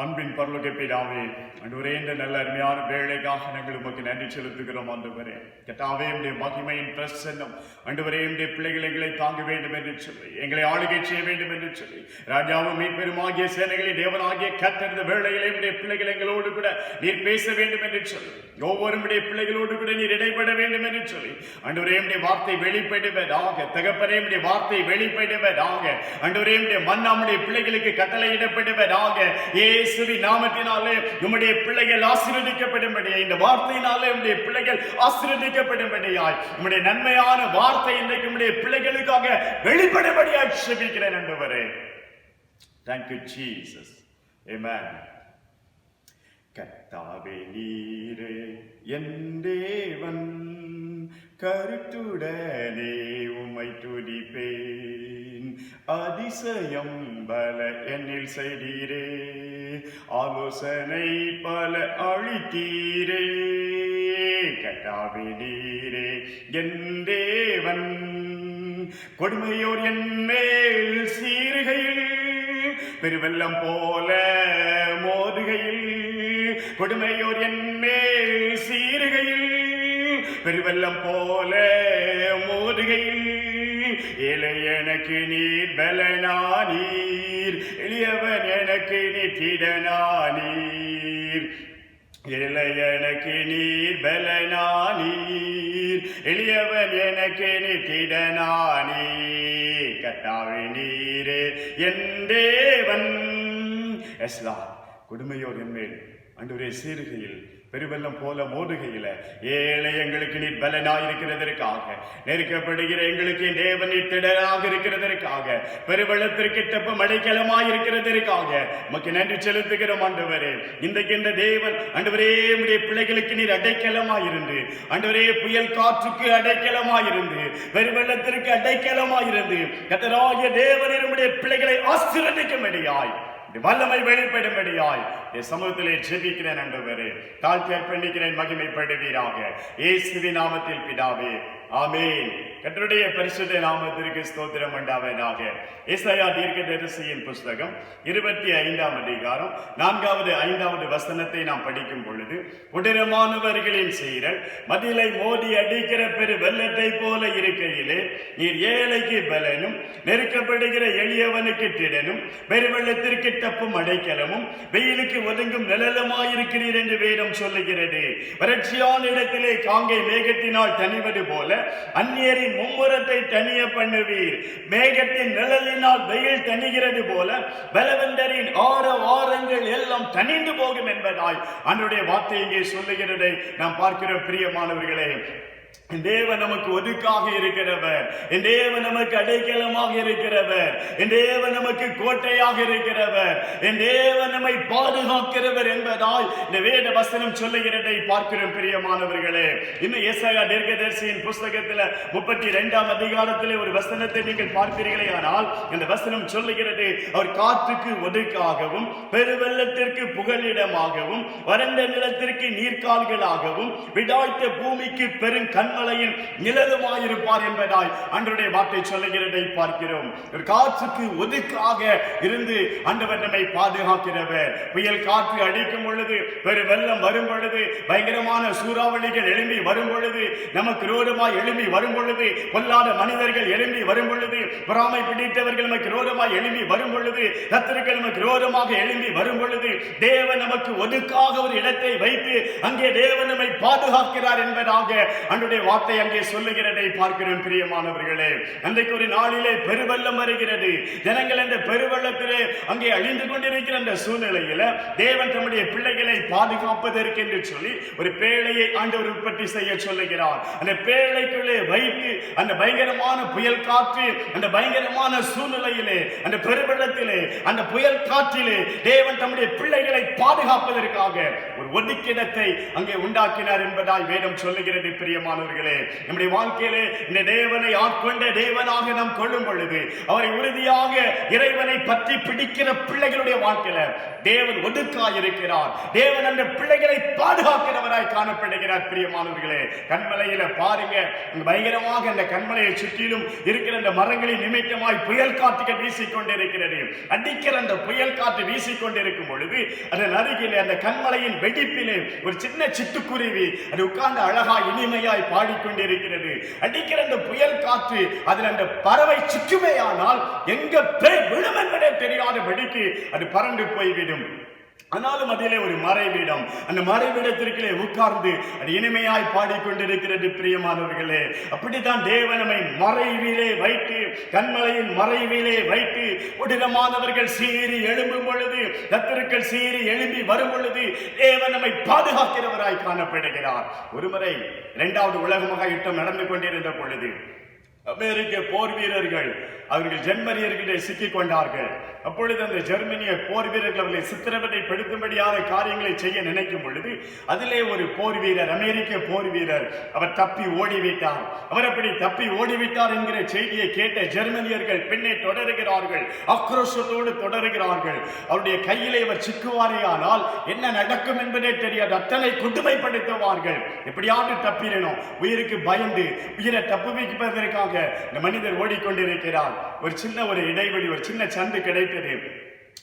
அன்பின் பரலோக பிதாவே, ஆண்டவரே, இந்த நல்ல அருமையான வேளைக்காக நாங்கள் உமக்கு நன்றி செலுத்துகிறோம். ஆண்டவரே, கர்த்தாவே, உம்முடைய மகிமையின் பிரசன்னம் ஆண்டவரே, உம்முடைய பிள்ளைகள் எங்களை தாங்க வேண்டும் என்று சொல்லி, எங்களை ஆளுகை செய்ய வேண்டும் என்று சொல்லி, ராஜாவும் மீட்பெருமாகிய சேனைகளை தேவனாகிய கர்த்தர் இந்த வேளையிலே உம்முடைய பிள்ளைகள் எங்களோடு கூட நீர் பேச வேண்டும் என்று சொல்லி, ஒவ்வொருடைய பிள்ளைகளோடு கூட நீர் இடைப்பட வேண்டும் என்று சொல்லி, ஆண்டவரே, உம்முடைய வார்த்தை வெளிப்படுவதாக, தகப்பனே, உம்முடைய வார்த்தை வெளிப்படுவதாக, ஆண்டவரே, உம்முடைய மன்னாமுடைய பிள்ளைகளுக்கு கட்டளையிடப்படுவதாக. இயேசுவின் நாமத்தினாலே உம்முடைய பிள்ளைகள் ஆசீர்வதிக்கப்படும்படியாய், இந்த வார்த்தையினாலே உம்முடைய பிள்ளைகள் ஆசீர்வதிக்கப்படும்படியாய், உம்முடைய நன்மையான வார்த்தை இன்றைக்கு உம்முடைய பிள்ளைகளுக்காக வெளிப்படும்படியாய் ஜெபிக்கிறேன் ஆண்டவரே. Thank you Jesus. Amen. கர்த்தாவே, நீரே என் தேவன், கருத்துடனே உம்மை துதிப்பேன், அதிசயம் பல என்னில் செய்தீரே, ஆலோசனை பல அளித்தீரே. கர்த்தாவே, நீரே என் தேவன், கொடுமையோர் என் மேல் சீறுகையில், பெருவெள்ளம் போல மோதுகையில், கொடுமையோர் என் மேல் சீறுகையில், பெருவெள்ளம் போல மோதுகையில், ஏழை எனக்கு நீர் பலனானீர், எளியவன் எனக்கு நீர் திடனானீர். ஏழை எனக்கு நீர் பலனானீர், எளியவன் எனக்கு நீர் திடனானீர். கர்த்தாவே, நீரே என் தேவன். கொடுமையோர் என் மேல் ஆண்டவரே சீறுகையில், பெருவெள்ளம் போல மோதுகையில, ஏழை எங்களுக்கு நீர் பலனாயிருக்கிறதற்காக, நெருக்கப்படுகிற எங்களுக்கு தேவன் நீர் திடனாக இருக்கிறதற்காக, பெருவெள்ளத்திற்கு தப்பும் அடைக்கலமாயிருக்கிறதற்காக உமக்கு நன்றி செலுத்துகிறோம் ஆண்டவரே. இன்றைக்கு இந்த தேவன் ஆண்டவரே உம்முடைய பிள்ளைகளுக்கு நீர் அடைக்கலமாயிருந்து, ஆண்டவரே புயல் காற்றுக்கு அடைக்கலமாயிருந்து, பெருவெள்ளத்திற்கு அடைக்கலமாயிருந்து, கர்த்தராகிய தேவன் உம்முடைய பிள்ளைகளை ஆசீர்வதிக்கும்படியாய், வல்லமை வெளிப்படும்படியாய் சமூகத்திலே ஜெபிக்கிறேன் ஆண்டவரே. தாழ்த்தி அர்ப்பணிக்கிறேன், மகிமைப்படுவீராக இயேசுவின் நாமத்தில் பிதாவே, ஆமென். கர்த்தருடைய பரிசுத்த நாமத்திற்கு ஸ்தோத்திரம் உண்டாவதாக. ஏசாயா தீர்க்கதரிசியின் புஸ்தகம் 25ஆம் அதிகாரம் 4வது 5வது வசனத்தை நாம் படிக்கும் பொழுது, கொடூரமானவர்களின் சீரல் மதிலை மோதி அடிக்கிற பெரு வெள்ளத்தை போல இருக்கையிலே, நீர் ஏழைக்கு பலனும், நெருக்கப்படுகிற எளியவனுக்கு திடனும், பெருவெள்ளத்திற்கு தப்பும் அடைக்கலமும், வெயிலுக்கு ஒதுங்கும் நிழலுமாயிருக்கிறீர் என்று வேதம் சொல்லுகிறது. வறட்சியான இடத்திலே காங்கை மேகத்தினால் தணிவது போல அந்நியரின் மும்முரத்தை தனிய பண்ணுவீர். மேகத்தின் நிழலினால் வெயில் தணிகிறது போல பலவந்தரின் ஆரவாரங்கள் எல்லாம் தணிந்து போகும் என்பதாய் ஆண்டவருடைய வார்த்தை இங்கே சொல்லுகிறதை நாம் பார்க்கிறோம். பிரியமானவர்களே, என் தேவன் நமக்கு ஒதுக்காக இருக்கிறவர், என் தேவன் நமக்கு அடைக்கலமாக இருக்கிறவர், என் தேவன் நமக்கு கோட்டையாக இருக்கிறவர், என் தேவன் நம்மை பாதுகாக்கிறவர் என்பதாய் இந்த வேத வசனம் சொல்லுகிறதை பார்க்கிறோம். பிரியமானவர்களே, இன்னும் ஏசாயா தீர்க்கதரிசியின் புஸ்தகத்தில் 32ஆம் அதிகாரத்திலே ஒரு வசனத்தை நீங்கள் பார்ப்பீர்களே, ஆனால் இந்த வசனம் சொல்லுகிறது, அவர் காற்றுக்கு ஒதுக்காகவும், பெருவெள்ளத்திற்கு புகலிடமாகவும், வறண்ட நிலத்திற்கு நீர்கால்களாகவும், விடாய்த்த பூமிக்கு பெரும் கண்மலையின் நிழலுமாயிருப்பார் என்பதாய் ஆண்டவருடைய வார்த்தை சொல்லுகிறதை பார்க்கிறோம். ஒரு காற்றுக்கு ஒதுக்காக இருந்து ஆண்டவர் நம்மை பாதுகாக்கிறவர். புயல் காற்று அடிக்கும் பொழுது, பெரு வெள்ளம் வரும் பொழுது, பயங்கரமான சூறாவளிகள் எழும்பி வரும் பொழுது, நமக்கு விரோதமாய் எழும்பி வரும் பொழுது, பொல்லாத மனிதர்கள் எழும்பி வரும் பொழுது, பொறாமை பிடித்தவர்கள் நமக்கு விரோதமாய் எழும்பி வரும் பொழுது, சத்துருக்கள் நமக்கு விரோதமாக எழும்பி வரும் பொழுது, தேவன் நமக்கு ஒதுக்காக ஒரு இடத்தை வைத்து அங்கே தேவன் நம்மை பாதுகாக்கிறார் என்பதாக ஆண்டவருடைய வார்த்தை அங்கே சொல்லுகிறதை பார்க்கிறோம். பிரியமானவர்களே, அன்றைக்கு ஒரு நாளிலே பெருவெள்ளம் வருகிறது. ஜனங்கள் அந்த பெருவெள்ளத்திலே அங்கே அழிந்து கொண்டிருக்கிற அந்த சூழ்நிலையில தேவன் தம்முடைய பிள்ளைகளை பாதுகாப்பதற்கு என்று சொல்லி ஒரு பேழையை ஆண்டவர் உற்பத்தி செய்ய சொல்லுகிறார். அந்த பேழைக்குள்ளே வைத்து அந்த பயங்கரமான புயல் காற்று, அந்த பயங்கரமான சூழ்நிலையிலே, அந்த பெருவெள்ளத்திலே, அந்த புயல் காற்றிலே தேவன் தம்முடைய பிள்ளைகளை பாதுகாப்பதற்காக ஒரு ஒதுக்கிடத்தை அங்கே உண்டாக்கினார் என்பதால் வேதம் சொல்லுகிறது. பிரியமானவர்களே, பிரியமானவர்களே. நம்முடைய வாழ்க்கையிலே இந்த தேவனை ஆட்கொண்ட தேவனாக நாம் கொள்ளும் பொழுது, அவரை உறுதியாக இறைவனை பற்றி பிடிக்கிற பிள்ளைகளுடைய வாழ்க்கையில தேவன் ஒதுக்காயிருக்கிறார். தேவன் அந்த பிள்ளைகளை பாதுகாக்கிறவராய் காணப்படுகிறார். பிரியமானவர்களே, கண்மலையில பாருங்க, பயங்கரமாக அந்த கண்மலையை சுற்றிலும் இருக்கிற அந்த மரங்களின் நிமித்தமாய் புயல் காற்றுகள் வீசிக்கொண்டிருக்கிறது. அடிக்கிற அந்த புயல் காற்று வீசிக்கொண்டிருக்கும் பொழுது அதன் அருகிலே அந்த கண்மலையின் வெடிப்பிலே ஒரு சின்ன சிட்டுக்குருவி அது உட்கார்ந்து அழகா இனிமையாய் பாடிக்கொண்டிருக்கிறது. அடிக்கிற அந்த புயல் காற்று அதில் அந்த பறவை சிக்குமையானால் எங்க பேய் விழும் என்பதே தெரியாத வெடிக்கு அது பறந்து போய்விடும். ஆனாலும் அதிலே ஒரு மறைவிடம், அந்த மறைவிடத்திற்கே உட்கார்ந்து அது இனிமையாய் பாடிக்கொண்டிருக்கிறது. பிரியமானவர்களே, அப்படித்தான் தேவனமை மறைவிலே வைத்து, கண்மலையின் மறைவிலே வைத்து கொடூரமானவர்கள் சீறி எழும்பும் பொழுது, சத்துருக்கள் சீறி எழும்பி வரும் பொழுது தேவனமை பாதுகாக்கிறவராய் காணப்படுகிறார். ஒருமுறை 2வது உலக மகா யுத்தம் நடந்து கொண்டிருந்த பொழுது அமெரிக்க போர் வீரர்கள் அவர்கள் ஜெர்மனியர்களை சிக்கிக் கொண்டார்கள். அப்பொழுது அந்த ஜெர்மனிய போர் வீரர்கள் அவர்களை சித்திரவதைப்படுத்தும்படியான காரியங்களை செய்ய நினைக்கும் பொழுது அதிலே ஒரு போர் வீரர், அமெரிக்க போர் வீரர், அவர் தப்பி ஓடிவிட்டார். அவர் அப்படி தப்பி ஓடிவிட்டார் என்கிற செய்தியை கேட்ட ஜெர்மனியர்கள் பின்னே தொடருகிறார்கள், ஆக்ரோஷத்தோடு தொடருகிறார்கள். அவருடைய கையிலே அவர் சிக்குவாரே ஆனால் என்ன நடக்கும் என்பதே தெரியாது. அத்தனை கொடுமைப்படுத்துவார்கள். எப்படியாவது தப்பிடணும், உயிருக்கு பயந்து உயிரை தப்பு வைப்பதற்காக இந்த மனிதர் ஓடிக்கொண்டிருக்கிறார். ஒரு சின்ன இடைவெளி, ஒரு சின்ன சந்து கிடைத்தது,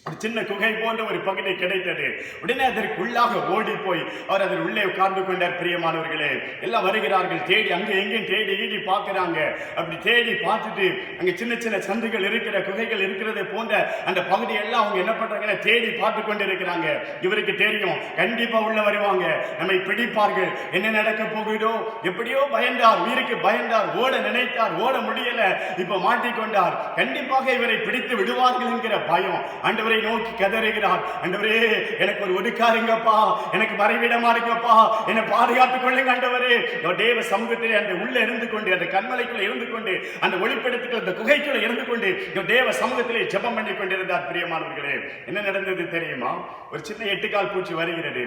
ஒரு சின்ன குகை போன்ற ஒரு பகுதி கிடைத்தது. உடனே அதற்குள்ளாக ஓடி போய் அவர் அதன் உள்ளே உட்கார்ந்து கொண்டார். பிரியமானவர்களே, எல்லாம் வருகிறார்கள், தேடி அங்கே எங்கேயும் தேடி பார்க்கிறாங்க. அப்படி தேடி பார்த்துட்டு அங்க சின்ன சின்ன சந்துகள் இருக்கிற, குகைகள் இருக்கிறது போன்ற அந்த பகுதியெல்லாம் அவங்க என்ன பண்றாங்கன்னா தேடி பார்த்து கொண்டு இருக்கிறாங்க. இவருக்கு தெரியும் கண்டிப்பா உள்ள வருவாங்க, நம்மை பிடிப்பார்கள், என்ன நடக்க போகுதோ. எப்படியோ பயந்தார், உயிருக்கு பயந்தார், ஓட நினைத்தார், ஓட முடியல, இப்ப மாட்டிக்கொண்டார். கண்டிப்பாக இவரை பிடித்து விடுவார்கள் என்கிற பயம். ஆண்டவரை நோக்கி கதறுகிறார், ஆண்டவரே எனக்கு ஒரு ஒடுக்காருங்கப்பா, எனக்கு மறைவிடமா இருங்கப்பா, என்னை பாதுகாத்துக் கொள்ளுங்க ஆண்டவரே. தேவ சமூகத்திலே அந்த உள்ள இருந்து கொண்டு, அந்த கண்மலைக்குள்ள இருந்து கொண்டு, அந்த ஒளிப்படத்துக்குள்ள, அந்த குகைக்குள்ள இருந்து கொண்டு தேவ சமூகத்திலே ஜெபம் பண்ணி கொண்டிருந்தார். பிரியமானவர்களே, என்ன நடந்தது தெரியுமா? ஒரு சின்ன 8 கால் பூச்சி வருகிறது,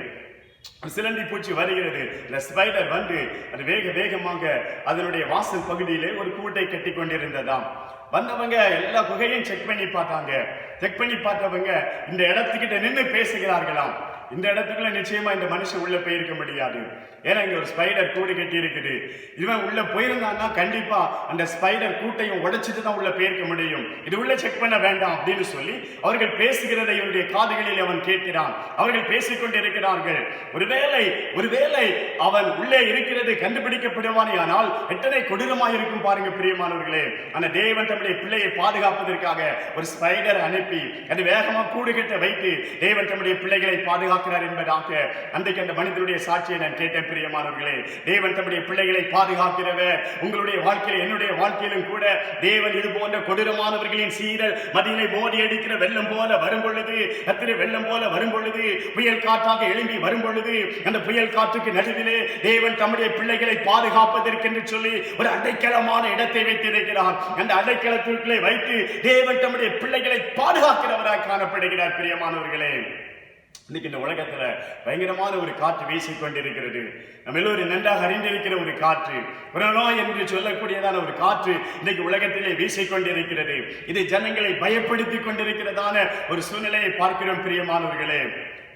சிலந்தி பூச்சி வருகிறது. இந்த ஸ்பைடர் வந்து அது வேகமாக அதனுடைய வாசல் பகுதியிலே ஒரு கூட்டை கட்டி கொண்டிருந்ததாம். வந்தவங்க எல்லா குகையும் செக் பண்ணி பார்த்தாங்க. செக் பண்ணி பார்த்தவங்க இந்த இடத்துக்கிட்ட நின்று பேசுகிறார்களாம். இந்த இடத்துக்குள்ள நிச்சயமா இந்த மனுஷன் உள்ள போயிருக்க முடியாது, ஏன்னா இங்க ஒரு ஸ்பைடர் கூடு கட்டி இருக்குது. இவன் உள்ள போயிருந்தான்னா கண்டிப்பா அந்த ஸ்பைடர் கூட்டையும் உடைச்சிட்டு தான் உள்ள போயிருக்க முடியும், இது உள்ள செக் பண்ண வேண்டாம் அப்படின்னு சொல்லி அவர்கள் பேசுகிறதை இவருடைய காதுகளில் அவன் கேட்கிறான். அவர்கள் பேசிக்கொண்டிருக்கிறார்கள். ஒருவேளை அவன் உள்ளே இருக்கிறது கண்டுபிடிக்கப்படுவானே ஆனால் எத்தனை கொடூரமாக இருக்கும் பாருங்க பிரியமானவர்களே. அந்த தேவன் தம்முடைய பிள்ளையை பாதுகாப்பதற்காக ஒரு ஸ்பைடர் அனுப்பி அது வேகமா கூடு கட்ட வைத்து தேவன் தம்முடைய பிள்ளைகளை பாதுகாக்கிறார் என்பதாக அன்றைக்கு அந்த மனிதனுடைய சாட்சியை நான் கேட்டேன். பிரியமானவர்களே, தேவன் தம்முடைய பிள்ளைகளை பாதுகாக்கிறவர். உங்களுடைய வாழ்க்கையில், என்னுடைய வாழ்க்கையிலும் கூட தேவன் இது போன்ற கொடூரமானவர்களின் சீரல் மதிலை மோதி அடிக்கிற வெள்ளம் போல வரும் பொழுது, கத்திர வெள்ளம் போல வரும் பொழுது, புயல் காற்றாக எழும்பி வரும் பொழுது, அந்த புயல் காற்றுக்கு நடுவிலே தேவன் தம்முடைய பிள்ளைகளை பாதுகாப்பதற்கென்று சொல்லி ஒரு அடைக்கலமான இடத்தை வைத்திருக்கிறார். அந்த அடைக்கலத்திற்குள்ளே வைத்து தேவன் தம்முடைய பிள்ளைகளை பாதுகாக்கிறவராக காணப்படுகிறார். பிரியமானவர்களே, இன்னைக்கு இந்த உலகத்துல பயங்கரமான ஒரு காற்று வீசிக்கொண்டிருக்கிறது. நம்ம எல்லோரும் நன்றாக அறிந்திருக்கிற ஒரு காற்று, கொரோனா என்று சொல்லக்கூடியதான ஒரு காற்று இன்னைக்கு உலகத்திலே வீசிக்கொண்டிருக்கிறது. இது ஜனங்களை பயப்படுத்திக் கொண்டிருக்கிறதான ஒரு சூழ்நிலையை பார்க்கிறோம். பிரியமானவர்களே,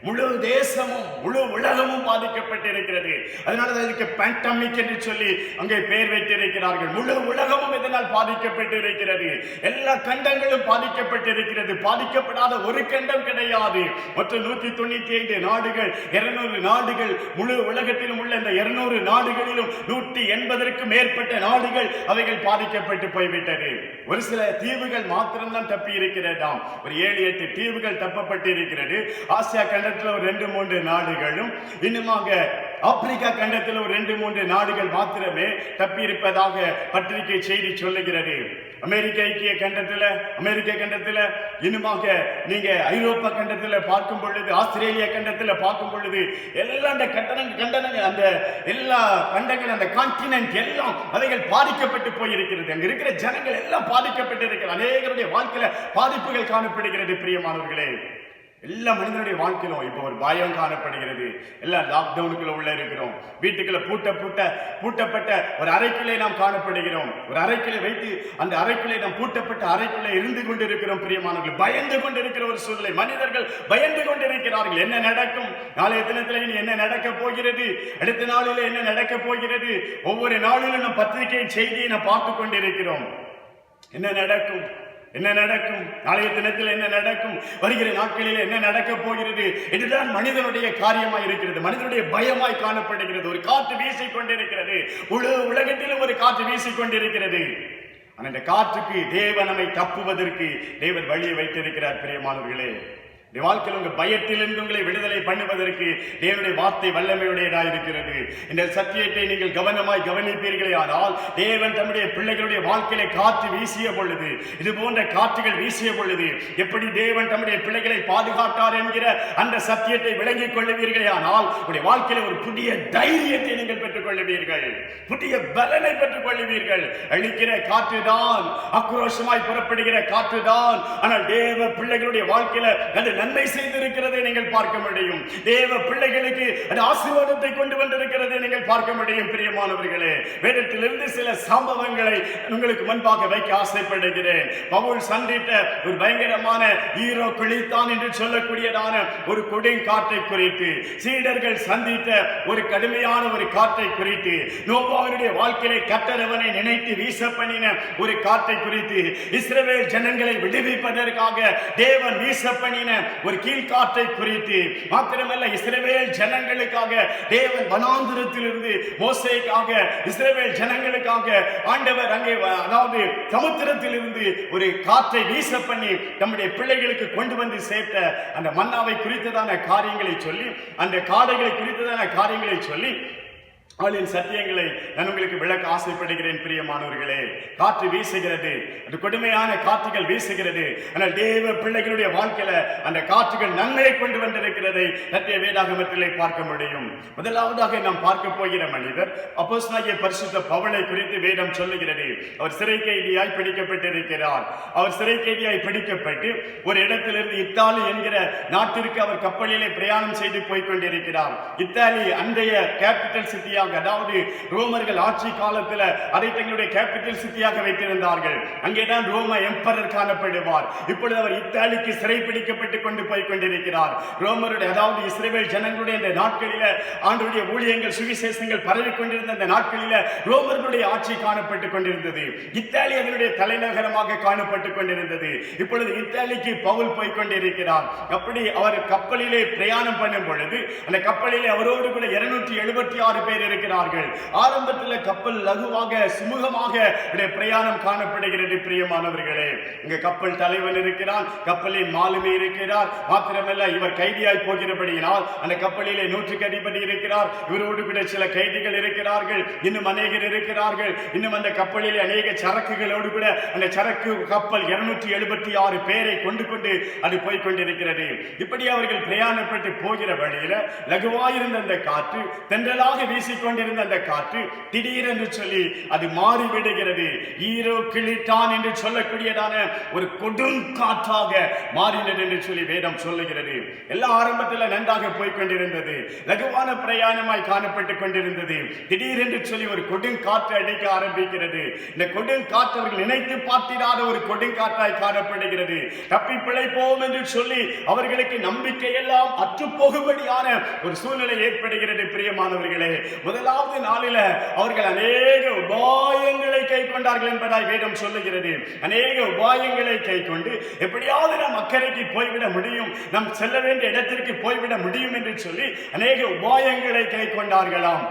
முழு தேசமும் முழு உலகமும் பாதிக்கப்பட்டிருக்கிறது. அதனால இதுக்கு பேண்டமிக் என்று சொல்லி அங்கே பெயர் வைத்திருக்கிறார்கள். முழு உலகமும் இதனால் பாதிக்கப்பட்டிருக்கிறது. எல்லா கண்டங்களும் பாதிக்கப்பட்டிருக்கிறது. பாதிக்கப்படாத ஒரு கண்டம் கிடையாது. மொத்தம் 195 நாடுகள், 200 நாடுகள், முழு உலகத்திலும் உள்ள இந்த 200 நாடுகளிலும் 180க்கும் மேற்பட்ட நாடுகள் அவைகள் பாதிக்கப்பட்டு போய்விட்டது. ஒரு சில தீவுகள் மாத்திரம்தான் தப்பி இருக்கிறதாம். ஒரு 7-8 தீவுகள் தப்பப்பட்டு இருக்கிறது. ஆசியா கண்ட ஒரு 2-3 நாடுகளும், இன்னுமாக ஆப்பிரிக்கா கண்டத்தில் ஒரு 2-3 நாடுகள் மாத்திரமே தப்பி இருப்பதாக பத்திரிகை செய்தி சொல்லுகிறது. அமெரிக்க ஐக்கிய கண்டத்தில், அமெரிக்க கண்டத்தில், இன்னுமாக நீங்க ஐரோப்பா கண்டத்தில் பார்க்கும் பொழுது, ஆஸ்திரேலியா கண்டத்தில் பார்க்கும் பொழுது எல்லாம் அந்த கண்டனங்கள், அந்த எல்லா கண்டங்கள், அந்த கான்டினென்ட் எல்லாம் அவைகள் பாதிக்கப்பட்டு போயிருக்கிறது. அங்க இருக்கிற ஜனங்கள் எல்லாம் பாதிக்கப்பட்டு இருக்கிறது. அநேகருடைய வாழ்க்கையில பாதிப்புகள் காணப்படுகிறது. பிரியமானவர்களே, எல்லா மனிதனுடைய வாழ்க்கையிலும் இப்போ ஒரு பயம் காணப்படுகிறது. எல்லாம் லாக்டவுனுக்குள்ள உள்ள இருக்கிறோம். வீட்டுக்குள்ள பூட்டப்பட்ட ஒரு அறைக்குள்ளே நாம் காணப்படுகிறோம். ஒரு அறைக்குள்ளே வைத்து அந்த அறைக்குள்ளே நாம் பூட்டப்பட்ட அறைக்குள்ளே இருந்து கொண்டிருக்கிறோம். பிரியமானவர்கள், பயந்து கொண்டிருக்கிற ஒரு சூழ்நிலை. மனிதர்கள் பயந்து கொண்டிருக்கிறார்கள். என்ன நடக்கும், நாளைய தினத்தில் என்ன நடக்க போகிறது, அடுத்த நாளில் என்ன நடக்க போகிறது. ஒவ்வொரு நாளிலும் நம் பத்திரிகை செய்தியை நாம் பார்த்து கொண்டிருக்கிறோம். என்ன நடக்கும், என்ன நடக்கும், நாளைய தினத்தில் என்ன நடக்கும், வருகிற நாட்களில் என்ன நடக்க போகிறது. இதுதான் மனிதனுடைய காரியமாய் இருக்கிறது. மனிதனுடைய பயமாய் காணப்படுகிறது. ஒரு காற்று வீசிக் கொண்டிருக்கிறது. உலகத்திலும் ஒரு காற்று வீசிக் கொண்டிருக்கிறது. ஆனால் இந்த காற்றுக்கு தேவன் நம்மை தப்புவதற்கு தேவன் வழியை வைத்திருக்கிறார். பிரியமானவர்களே, வாழ்க்கையில் உங்கள் பயத்திலிருந்து உங்களை விடுதலை பண்ணுவதற்கு தேவனுடைய வார்த்தை வல்லமையுடையதாக இருக்கிறது. இந்த சத்தியத்தை நீங்கள் கவனமாய் கவனிப்பீர்களே ஆனால் தேவன் தம்முடைய பிள்ளைகளுடைய வாழ்க்கையில காற்று வீசிய பொழுது, இது போன்ற காற்றுகள் வீசிய பொழுது எப்படி தேவன் தம்முடைய பிள்ளைகளை பாதுகாத்தார் என்கிற அந்த சத்தியத்தை விளங்கிக் கொள்ளுவீர்களே ஆனால் உங்களுடைய வாழ்க்கையில ஒரு புதிய தைரியத்தை நீங்கள் பெற்றுக் கொள்ளுவீர்கள். புதிய பலனை பெற்றுக் கொள்ளுவீர்கள். அழிக்கிற காற்றுதான், ஆக்ரோஷமாய் புறப்படுகிற காற்றுதான். ஆனால் தேவ பிள்ளைகளுடைய வாழ்க்கையில அது நன்மை செய்திருக்கிறதை நீங்கள் பார்க்க முடியும். தேவ பிள்ளைகளுக்கு அது ஆசீர்வாதத்தை கொண்டு வந்திருக்கிறதை நீங்கள் பார்க்க முடியும். பிரியமானவர்களே, வேதத்திலிருந்து சில சம்பவங்களை உங்களுக்கு முன்பாக வைக்க ஆசைப்படுகிறேன். பவுல் சந்தித்த ஒரு பயங்கரமான ஈரோ கிழித்தான் என்று சொல்லக்கூடியதான ஒரு கொடுங்காற்றை குறித்து, சீடர்கள் சந்தித்த ஒரு கடுமையான ஒரு காற்றை குறித்து, நோவாவினுடைய வாழ்க்கையை கர்த்தரவனை நினைத்து வீச பண்ணின ஒரு காற்றை குறித்து, இஸ்ரவேல் ஜனங்களை விடுவிப்பதற்காக தேவன் வீச பண்ணின ஒரு கீழ்காற்றை குறித்து, மாத்திரமல்ல இஸ்ரவேல் ஜனங்களுக்காக தேவன் வனாந்திரத்திலிருந்து மோசேக்காக இஸ்ரவேல் ஜனங்களுக்காக ஆண்டவர் அங்கே அதாவது சமுத்திரத்திலிருந்து ஒரு காற்றை வீச பண்ணி நம்முடைய பிள்ளைகளுக்கு கொண்டு வந்து சேர்த்த அந்த மன்னாவை குறித்ததான காரியங்களை சொல்லி, அந்த காடைகளை குறித்ததான காரியங்களை சொல்லி அவளின் சத்தியங்களை நான் உங்களுக்கு விளக்க ஆசைப்படுகிறேன். பிரியமானவர்களே, காற்று வீசுகிறது, அது கொடுமையான காற்றுகள் வீசுகிறது. ஆனால் தேவ பிள்ளைகளுடைய வாழ்க்கையில அந்த காற்றுகள் நன்மையை கொண்டு வந்திருக்கிறதை சத்திய வேதாகமத்திலே பார்க்க முடியும். முதலாவதாக நாம் பார்க்க போகிற மனிதர் அப்போஸ்தலனாகிய பரிசுத்த பவுலை குறித்து வேதம் சொல்லுகிறது. அவர் சிறை கைதியாய் பிடிக்கப்பட்டிருக்கிறார். அவர் சிறை கைதியாய் பிடிக்கப்பட்டு ஒரு இடத்திலிருந்து இத்தாலி என்கிற நாட்டிற்கு அவர் கப்பலிலே பிரயாணம் செய்து போய்கொண்டிருக்கிறார். இத்தாலி அன்றைய கேபிட்டல் சிட்டியாக, அதாவது ரோமர்கள் ஆட்சி காலத்தில் அதை தங்களுடைய கேபிட்டல் சிட்டியாக வைத்திருந்தார்கள். அங்கேதான் ரோம எம்பரர் காணப்படுவார். இப்பொழுது அவர் இத்தாலிக்கு சிறை பிடிக்கப்பட்டுக் கொண்டு போய் கொண்டிருக்கிறார். ரோமருடைய அதாவது இஸ்ரவேல் ஜனங்களுடைய இந்த நாட்களில் ஆண்டவருடைய ஊழியங்கள் சுவிசேஷங்கள் பரவி கொண்டிருந்த இந்த நாட்களில் ரோமர்களுடைய ஆட்சி காணப்பட்டுக் கொண்டிருந்தது. இத்தாலி அதனுடைய தலைநகரமாக காணப்பட்டுக் கொண்டிருந்தது. இப்பொழுது இத்தாலிக்கு பவுல் போய் கொண்டிருக்கிறார். அப்படி அவர் கப்பலிலே பிரயாணம் பண்ணும் பொழுது அந்த கப்பலிலே அவரோடு கூட 276 பேர் இருக்கிறார்கள். ஆரம்பத்தில் கப்பல் லகுவாக சுமூகமாக பிரயாணம் காணப்படுகிறது. பிரியமானவர்களே, இங்க கப்பல் தலைவன் இருக்கிறான், கப்பலின் மாலுமி இருக்கிறார். மாத்திரமல்ல இவர் கைதியாய் போகிறபடியினால் அந்த கப்பலிலே 100 அதிபதி இருக்கிறார். இவரோடு கூட சில கைதிகள் இருக்கிறார்கள், இன்னும் அநேகர் இருக்கிறார்கள். இன்னும் அந்த கப்பலில் அநேக சரக்குகளோடு கூட அந்த சரக்கு கப்பல் 276 பேரை கொண்டு அது போய்கொண்டிருக்கிறது. இப்படி அவர்கள் பிரயாணப்பட்டு போகிற வழியில லகுவாயிருந்த அந்த காற்று, தென்றலாக வீசிக்கொண்டிருந்த அந்த காற்று திடீரென்று சொல்லி அது மாறிவிடுகிறது. ஈரோ கிழித்தான் என்று சொல்லக்கூடியதான ஒரு கொடுங்காற்றாக மாறினது என்று சொல்லி வேதம் சொல்லுகிறது. எல்லா ஆரம்பத்தில் நன்றாக போய்கொண்டிருந்தது, லகுவான பிரயாணமாய் காணப்பட்டுக் கொண்டிருந்தது. திடீரென்று சொல்லி ஒரு கொடுங்காற்று அடிக்க ஆரம்பிக்கிறது. இந்த கொடுங்காற்று அவர்கள் நினைத்து பார்த்திராத ஒரு கொடுங்காற்றாய் காணப்படுகிறது. தப்பி பிழைப்போம் என்று சொல்லி அவர்களுக்கு நம்பிக்கையெல்லாம் அற்று போகும்படியான ஒரு சூழ்நிலை ஏற்படுகிறது. பிரியமானவர்களே, முதலாவது நாளில அவர்கள் அநேக உபாயங்களை கை கொண்டார்கள் என்பதாய் வேதம் சொல்லுகிறது. அநேக உபாயங்களை கை கொண்டு எப்படியாவது நாம் அக்கறைக்கு போய்விட முடியும், நாம் செல்ல வேண்டிய இடத்திற்கு போய்விட முடியும் என்று சொல்லி அநேக உபாயங்களை கை கொண்டார்களாம்.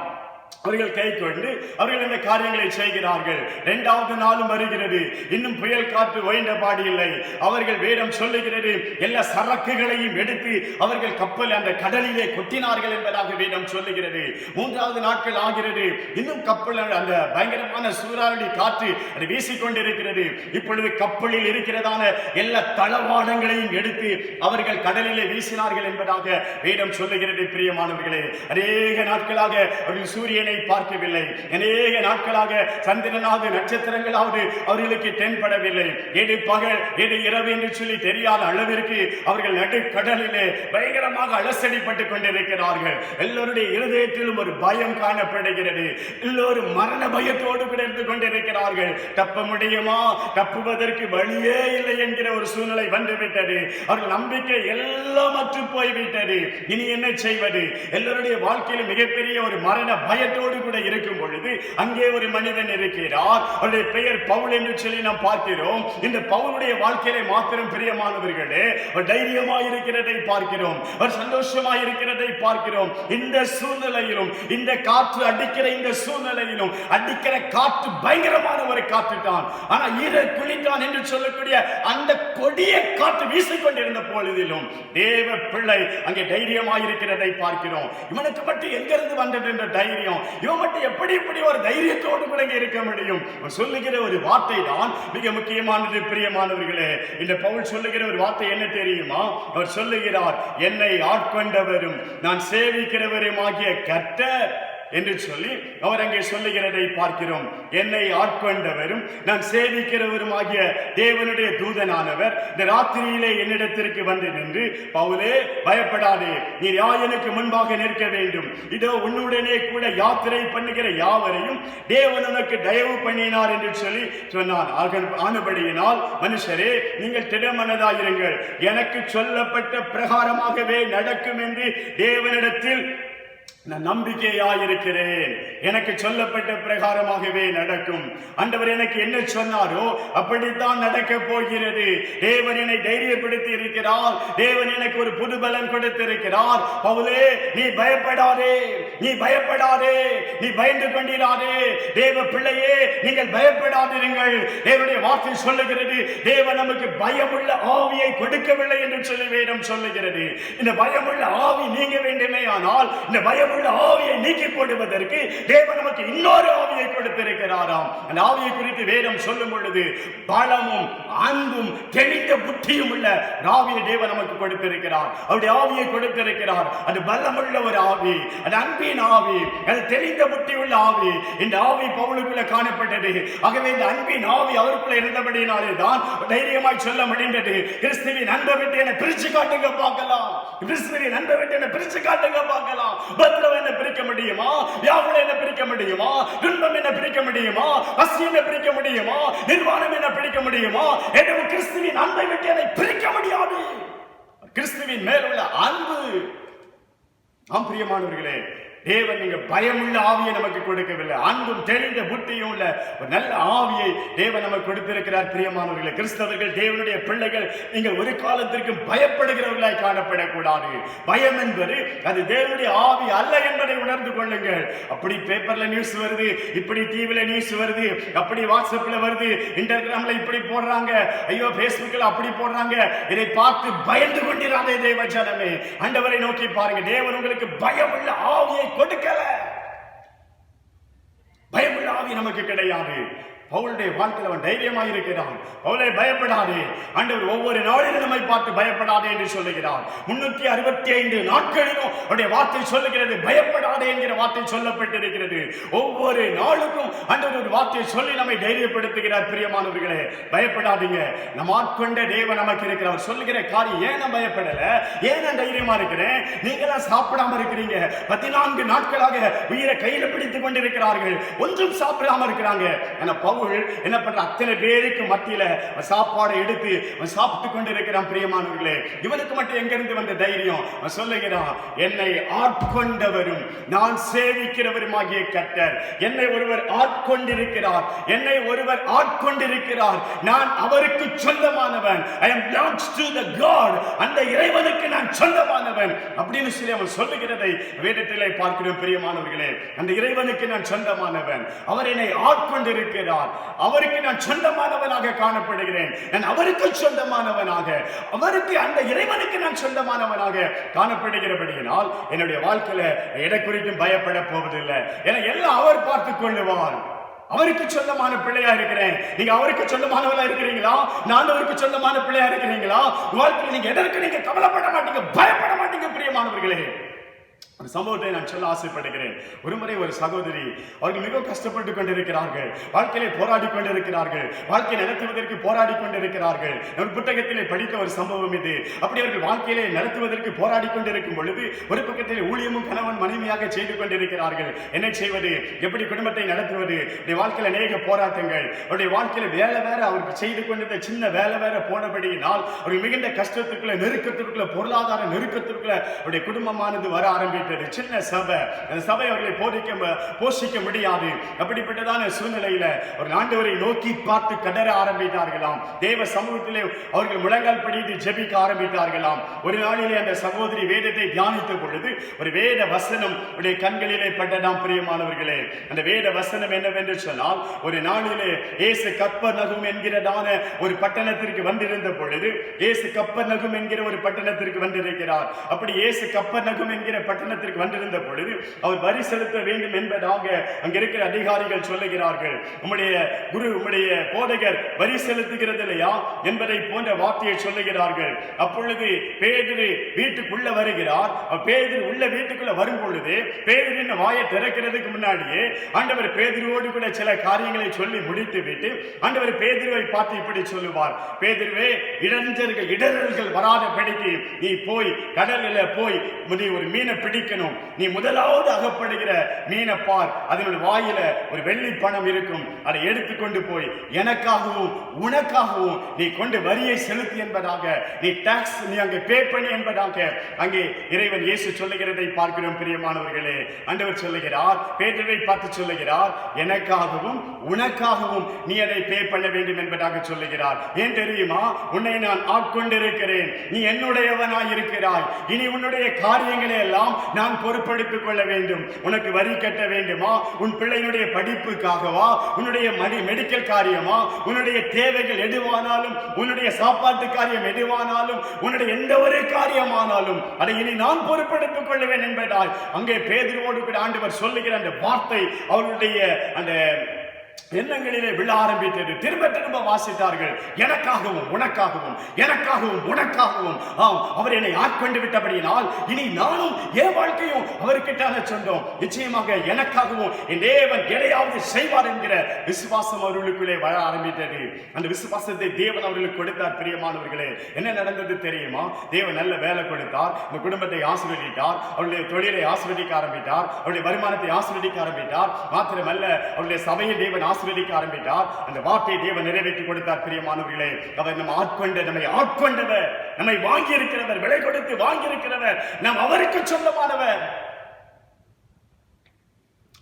அவர்கள் கை கொண்டு அவர்கள் இந்த காரியங்களை செய்கிறார்கள். 2வது நாளும் வருகிறது, இன்னும் புயல் காற்று ஓய்ந்த பாடி இல்லை. அவர்கள் வேதம் சொல்லுகிறது எல்லா சரக்குகளையும் எடுத்து அவர்கள் கப்பல் அந்த கடலிலே கொட்டினார்கள் என்பதாக வேதம் சொல்லுகிறது. 3வது நாட்கள் ஆகிறது, இன்னும் கப்பல் அந்த பயங்கரமான சூறாவளி காற்று அது வீசிக்கொண்டிருக்கிறது. இப்பொழுது கப்பலில் இருக்கிறதான எல்லா தளவாடங்களையும் எடுத்து அவர்கள் கடலிலே வீசினார்கள் என்பதாக வேதம் சொல்லுகிறது. பிரியமானவர்களே, அநேக நாட்களாக அவர்கள் சூரிய சூரியனை பார்க்கவில்லை. அநேக நாட்களாக சந்திரனாவது நட்சத்திரங்களாவது அவர்களுக்கு தென்படவில்லை. எது பகல் எது இரவு என்று சொல்லி தெரியாத அளவிற்கு அவர்கள் நடுக்கடலிலே பயங்கரமாக அலசடிப்பட்டுக் கொண்டிருக்கிறார்கள். எல்லோருடைய இருதயத்திலும் ஒரு பயம் காணப்படுகிறது. எல்லோரும் மரண பயத்தோடு கிடந்து கொண்டிருக்கிறார்கள். தப்ப முடியுமா? தப்புவதற்கு வழியே இல்லை என்கிற ஒரு சூழ்நிலை வந்துவிட்டது. அவர்கள் நம்பிக்கை எல்லாம் அற்று போய்விட்டது. இனி என்ன செய்வது? எல்லோருடைய வாழ்க்கையில் மிகப்பெரிய ஒரு மரண பயத்தோடு கூட இருக்கும் பொழுது அங்கே ஒரு மனிதன் இருக்கிறார். அவருடைய பெயர் பவுல் என்று சொல்லி நாம் பார்க்கிறோம். இந்த பவுலுடைய வாழ்க்கையிலே மாத்திரம் பிரியமானவர்களே அவர் தைரியமாய் இருக்கிறதை பார்க்கிறோம். அவர் சந்தோஷமாய் இருக்கிறதை பார்க்கிறோம். இந்த சூழ்நிலையிலும், இந்த காற்று அடிக்கிற இந்த சூழ்நிலையிலும், அடிக்கிற காற்று பயங்கரமான ஒரு காற்று தான். ஆனா ஈரர் குளித்தான் என்று சொல்லக்கூடிய அந்த கொடிய காற்று வீசிக்கொண்டிருந்த பொழுதிலும் தேவ பிள்ளை அங்கே தைரியமாய் இருக்கிறதை பார்க்கிறோம். இவனுக்கு மட்டும் எங்கிருந்து வந்தது என்ற தைரியம்? இவன் மட்டும் எப்படி இப்படி ஒரு தைரியத்தோடு கூட இருக்க முடியும்? சொல்லுகிற ஒரு வார்த்தை தான் மிக முக்கியமானது பிரியமானவர்களே. இந்த பவுல் சொல்லுகிற ஒரு வார்த்தை என்ன தெரியுமா? அவர் சொல்லுகிறார், என்னை ஆட்கொண்டவரும் நான் சேவிக்கிறவரும் ஆகிய கர்த்தர் என்று சொல்லி அவர் அங்கே சொல்லுகிறதை பார்க்கிறோம். என்னை ஆட்கொண்டவரும் நான் சேவிக்கிறவரும் ஆகிய தேவனுடைய தூதனானவர் இந்த ராத்திரியிலே என்னிடத்திற்கு வந்து நின்று, பவுலே பயப்படாதே, நீ எனக்கு முன்பாக நிற்க வேண்டும். இதோ உன்னுடனே கூட யாத்திரை பண்ணுகிற யாவரையும் தேவன் உனக்கு தயவு பண்ணினார் என்று சொல்லி சொன்னார். ஆனபடியினால் மனுஷரே, நீங்கள் திடமனதாயிருங்கள், எனக்கு சொல்லப்பட்ட பிரகாரமாகவே நடக்கும் என்று தேவனிடத்தில் நான் நம்பிக்கையாயிருக்கிறேன். எனக்கு சொல்லப்பட்ட பிரகாரமாகவே நடக்கும். ஆண்டவர் எனக்கு என்ன சொன்னாரோ அப்படித்தான் நடக்க போகிறது. தேவன் என்னை தைரியப்படுத்தி இருக்கிறார். தேவன் எனக்கு ஒரு புது பலன் கொடுத்திருக்கிறார். பவுலே, நீ பயப்படாதே, நீ பயப்படாதே, நீ பயந்து கொண்டிராதே. தேவ பிள்ளையே, நீங்கள் பயப்படாதிருங்கள். தேவனுடைய வார்த்தை சொல்லுகிறது, தேவன் நமக்கு பயமுள்ள ஆவியை கொடுக்கவில்லை என்று சொல்லி வேதம் சொல்லுகிறது. இந்த பயமுள்ள ஆவி நீங்க வேண்டுமே, ஆனால் இந்த பயம் ஆவியை நீக்கி போடுவதற்கு தேவன் நமக்கு இன்னொரு ஆவியை கொடுத்திருக்கிறாராம். அந்த ஆவியை குறித்து வேதம் சொல்லும் பொழுது பலமும் அன்பும் தெளிந்த புத்தியும் உள்ள ஆவியை தேவன் நமக்கு கொடுத்திருக்கிறார். அவருடைய ஆவியை கொடுத்திருக்கிறார். அது பலமுள்ள ஒரு ஆவி, அது அன்பின் ஆவி, அது தெளிந்த புத்தி உள்ள ஆவி. இந்த ஆவி பவுலுக்குள்ள காணப்பட்டது. ஆகவே இந்த அன்பின் ஆவி அவருக்குள்ள இருந்தபடினாலே தான் தைரியமாய் சொல்ல முடிந்தது, கிறிஸ்துவின் அன்பை விட்டு என்னை பிரிச்சு காட்டுங்க பார்க்கலாம், கிறிஸ்துவின் அன்பை விட்டு என்னை பிரிச்சு காட்டுங்க பார்க்கலாம். என்ன பிரிக்க முடியுமா? வியாகுலம் என்ன பிரிக்க முடியுமா? துன்பம் என்ன பிரிக்க முடியுமா? பசி என்ன பிரிக்க முடியுமா? நிர்வாணம் என்ன பிரிக்க முடியுமா? எனவே கிறிஸ்துவின் அன்பை விட்டு என்னை பிரிக்க முடியாது. கிறிஸ்துவின் மேல் உள்ள அன்பு. ஆம் பிரியமானவர்களே, தேவன் நீங்க பயமுள்ள ஆவியை நமக்கு கொடுக்கவில்லை, அன்பும் தெளிந்த புத்தியும் உள்ள ஒரு நல்ல ஆவியை தேவன் நமக்கு கொடுத்திருக்கிறார். பிரியமானவர்களே, கிறிஸ்தவர்கள், தேவனுடைய பிள்ளைகள், நீங்கள் ஒரு காலத்திற்கு பயப்படுகிறவர்களாய் காணப்படக்கூடாது. பயம் என்பது அது தேவனுடைய ஆவி அல்ல என்பதை உணர்ந்து கொள்ளுங்கள். அப்படி பேப்பர்ல நியூஸ் வருது, இப்படி டிவில நியூஸ் வருது, அப்படி வாட்ஸ்அப்ல வருது, இன்ஸ்டாகிராம்ல இப்படி போடுறாங்க, ஐயோ பேஸ்புக்ல அப்படி போடுறாங்க, இதை பார்த்து பயந்து கொண்டிராதே தேவ ஜனமே. ஆண்டவரை நோக்கி பாருங்க. தேவன் உங்களுக்கு பயமுள்ள ஆவியை கொடுக்கல. பயமுள்ள ஆவி நமக்கு கிடையாது. பவுலுடைய வாழ்க்கையில் அவன் தைரியமாக இருக்கிறான். பவுலே, பயப்படாதே. ஆண்டவர் ஒவ்வொரு நாளிலும் நம்மை பார்த்து பயப்படாதே என்று சொல்லுகிறார். 365 நாட்களிலும் அவருடைய வார்த்தை சொல்லுகிறது, பயப்படாதே என்கிற வார்த்தை சொல்லப்பட்டிருக்கிறது. ஒவ்வொரு நாளுக்கும் ஆண்டவர் ஒரு வார்த்தையை சொல்லி நம்மை தைரியப்படுத்துகிறார். பிரியமானவர்களே, பயப்படாதீங்க, நம்ம ஆட்கொண்ட தேவன் நமக்கு இருக்கிறார். சொல்லுகிற காரியம், ஏன் நான் பயப்படல, ஏன் நான் தைரியமா இருக்கிறேன்? நீங்களா சாப்பிடாம இருக்கிறீங்க, 14 நாட்களாக உயிரை கையில பிடித்துக் கொண்டிருக்கிறார்கள், ஒன்றும் சாப்பிடாம இருக்கிறாங்க. பவுல் என்ன பண்ற, அத்தனை பேருக்கு மத்தியில சாப்பாடு எடுத்து சாப்பிட்டுக் கொண்டிருக்கிறான். பிரியமானவர்களே, இவனுக்கு மட்டும் எங்கிருந்து வந்த தைரியம்? சொல்லுகிறான், என்னை ஆட்கொண்டவரும் நான் சேவிக்கிறவருமாகிய கர்த்தர் என்னை ஒருவர் ஆட்கொண்டிருக்கிறார், என்னை ஒருவர் ஆட்கொண்டிருக்கிறார், நான் அவருக்கு சொந்தமானவன். I am belongs to the God. அந்த இறைவனுக்கு நான் சொந்தமானவன் அப்படின்னு சொல்லி அவன் சொல்லுகிறதை வேதத்திலே பார்க்கிறோம். பிரியமானவர்களே, அந்த இறைவனுக்கு நான் சொந்தமானவன், அவர் என்னை ஆட்கொண்டிருக்கிறார், அவருக்கு நான் சொந்தமானவனாக காணப்படுகிறேன், நான் அவருக்கு சொந்தமானவனாக, அவருக்கு, அந்த இறைவனுக்கு நான் சொந்தமானவனாக காணப்படுகிறபடியினால் என்னுடைய வாழ்க்கையில எதை குறித்தும் பயப்பட போவதில்லை. என எல்லாம் அவர் பார்த்துக் கொள்ளுவார். அவருக்கு சொந்தமான பிள்ளையா இருக்கிறேன். நீங்க அவருக்கு சொந்தமானவளா இருக்கிறீங்களா? நான் அவருக்கு சொந்தமான பிள்ளையா இருக்கிறீங்களா? வாழ்க்கையில் நீங்க எதற்கு நீங்க கவலைப்பட மாட்டீங்க, பயப்பட மாட்டீங்க. பிரியமானவர்களே, ஒரு சம்பவத்தை நான் சொல்ல ஆசைப்படுகிறேன். ஒருமுறை ஒரு சகோதரி, அவர்கள் மிகவும் கஷ்டப்பட்டு கொண்டிருக்கிறார்கள், வாழ்க்கையிலே போராடி கொண்டிருக்கிறார்கள், வாழ்க்கை நடத்துவதற்கு போராடி கொண்டிருக்கிறார்கள். ஒரு புத்தகத்திலே படித்த ஒரு சம்பவம் இது. அப்படி அவர்கள் வாழ்க்கையிலே நடத்துவதற்கு போராடி கொண்டிருக்கும் பொழுது ஒரு பக்கத்தில் ஊழியமும் கணவன் மனைவியாக செய்து கொண்டிருக்கிறார்கள். என்ன செய்வது, எப்படி குடும்பத்தை நடத்துவது, அவருடைய வாழ்க்கையில் அநேக போராட்டங்கள், அவருடைய வாழ்க்கையில வேலை வேற அவருக்கு செய்து கொண்டிருந்த சின்ன வேலை வேற போனபடியினால் அவர்கள் மிகுந்த கஷ்டத்துக்குள்ள, நெருக்கத்திற்குள்ள, பொருளாதார நெருக்கத்திற்குள்ள அவருடைய குடும்பமானது வர ஆரம்பித்தது. சின்ன சபை, அந்த சபை அவர்களை போஷிக்க முடியாது. அப்படிப்பட்டதான சூழ்நிலையில ஒரு ஆண்டவரை நோக்கி பார்த்து கடற ஆரம்பித்தார்களாம். தேவ சமூகத்திலே அவர்கள் முழங்கால் படித்து ஜெபிக்க ஆரம்பித்தார்களாம். ஒரு நாளிலே அந்த சகோதரி வேதத்தை தியானித்த பொழுது ஒரு வேத வசனம் உடைய கண்களிலே பட்டதாம். பிரியமானவர்களே, அந்த வேத வசனம் என்னவென்று சொன்னால், ஒரு நாளிலே இயேசு கப்பர்நகும் என்கிறதான ஒரு பட்டணத்திற்கு வந்திருந்த பொழுது, இயேசு கப்பர்நகும் என்கிற ஒரு பட்டணத்திற்கு வந்திருக்கிறார். அப்படி இயேசு கப்பர்நகும் என்கிற பட்டணத்திற்கு வந்திருந்த பொழுது அவர் வரி செலுத்த வேண்டும் என்பதாக அங்க இருக்கிற அதிகாரிகள் சொல்லுகிறார்கள். உம்முடைய குரு, உம்முடைய போதகர் வரி செலுத்துகிறது இல்லையா என்பதை போன்ற வார்த்தையை சொல்லுகிறார்கள். அப்பொழுது பேதுரு வீட்டுக்குள்ள வருகிறார். பேதுரு உள்ள வீட்டுக்குள்ள வரும் பொழுது பேதுருவின் வாயை திறக்கிறதுக்கு முன்னாடியே ஆண்டவர் பேதுருவோடு கூட சில காரியங்களை சொல்லி முடித்து விட்டு ஆண்டவர் பேதுருவை பார்த்து இப்படி சொல்லுவார், பேதுருவே, இடர்கள் வராதபடிக்கு நீ போய் கடலில் போய் நீ ஒரு மீனை பிடிக்கணும். நீ முதலாவது அகப்படுகிற மீனை பார், அதனுடைய வாயில ஒரு வெள்ளி பணம் இருக்கும். அதை எடுத்துக்கொண்டு போய் எனக்காகவும் உனக்காகவும் நீ கொண்டு வரியை செலுத்தி என்பதாக, நீ டாக்ஸ் நீ அங்கே பே பண்ணி என்பதாக அங்கே இறைவன் இயேசு சொல்லுகிறதை பார்க்கிறோம். பிரியமானவர்களே, ஆண்டவர் சொல்லுகிறார், பேதுருவை பார்த்து சொல்லுகிறார், எனக்காகவும் உனக்காகவும் நீ அதை பே பண்ண வேண்டும் என்பதாக சொல்லுகிறார். ஏன் தெரியுமா? உன்னை நான் ஆட்கொண்டிருக்கிறேன், நீ என்னுடையவனாய் இருக்கிறாய். இனி உன்னுடைய காரியங்களை எல்லாம் நான் பொறுப்பெடுத்துக் கொள்ள வேண்டும். உனக்கு வரி கட்ட வேண்டுமா? உன் பிள்ளையினுடைய படிப்புக்காகவா? உன்னுடைய மெடிக்கல் காரியமா? உன்னுடைய தேவைகள் எதுவானாலும், உன்னுடைய சாப்பாட்டு காரியம் எதுவானாலும், உன்னுடைய எந்த ஒரு காரியமானாலும் அதை இனி நான் பொறுப்பெடுத்துக் கொள்வேன் என்பதால் அங்கே பேதுருவோடு கூட ஆண்டவர் சொல்லுகிற அந்த வார்த்தை அவருடைய அந்த எண்ணங்களிலே விழ ஆரம்பித்தது. திரும்ப திரும்ப வாசித்தார்கள், எனக்காகவும் உனக்காகவும், எனக்காகவும் உனக்காகவும். ஆம், அவர் என்னை ஆட்கொண்டு விட்டபடியினால் இனி நானும் என் வாழ்க்கையும் அவருக்கிட்டான சொந்தம். நிச்சயமாக எனக்காகவும் என் தேவன் எதையாவது செய்வார் என்கிற விசுவாசம் அவர்களுக்குள்ளே வர ஆரம்பித்தது. அந்த விசுவாசத்தை தேவன் அவர்களுக்கு கொடுத்தார். பிரியமானவர்களே, என்ன நடந்தது தெரியுமா? தேவன் நல்ல வேலை கொடுத்தார், உங்க குடும்பத்தை ஆசீர்வதித்தார், அவருடைய தொழிலை ஆசீர்வதிக்க ஆரம்பித்தார், அவருடைய வருமானத்தை ஆசீர்வதிக்க ஆரம்பித்தார். மாத்திரமல்ல, அவருடைய சபையை தேவன் ஆசீர்வதிக்க ஆரம்பித்தார். அந்த வார்த்தையை தேவன் நிறைவேற்றி கொடுத்தார். பிரியமானவர்களே, அவர் நம்மை ஆட்கொண்டவர், நம்மை வாங்கி இருக்கிறவர், விலை கொடுத்து வாங்கி இருக்கிறவர், நாம் அவருக்கு சொந்தமானவர்.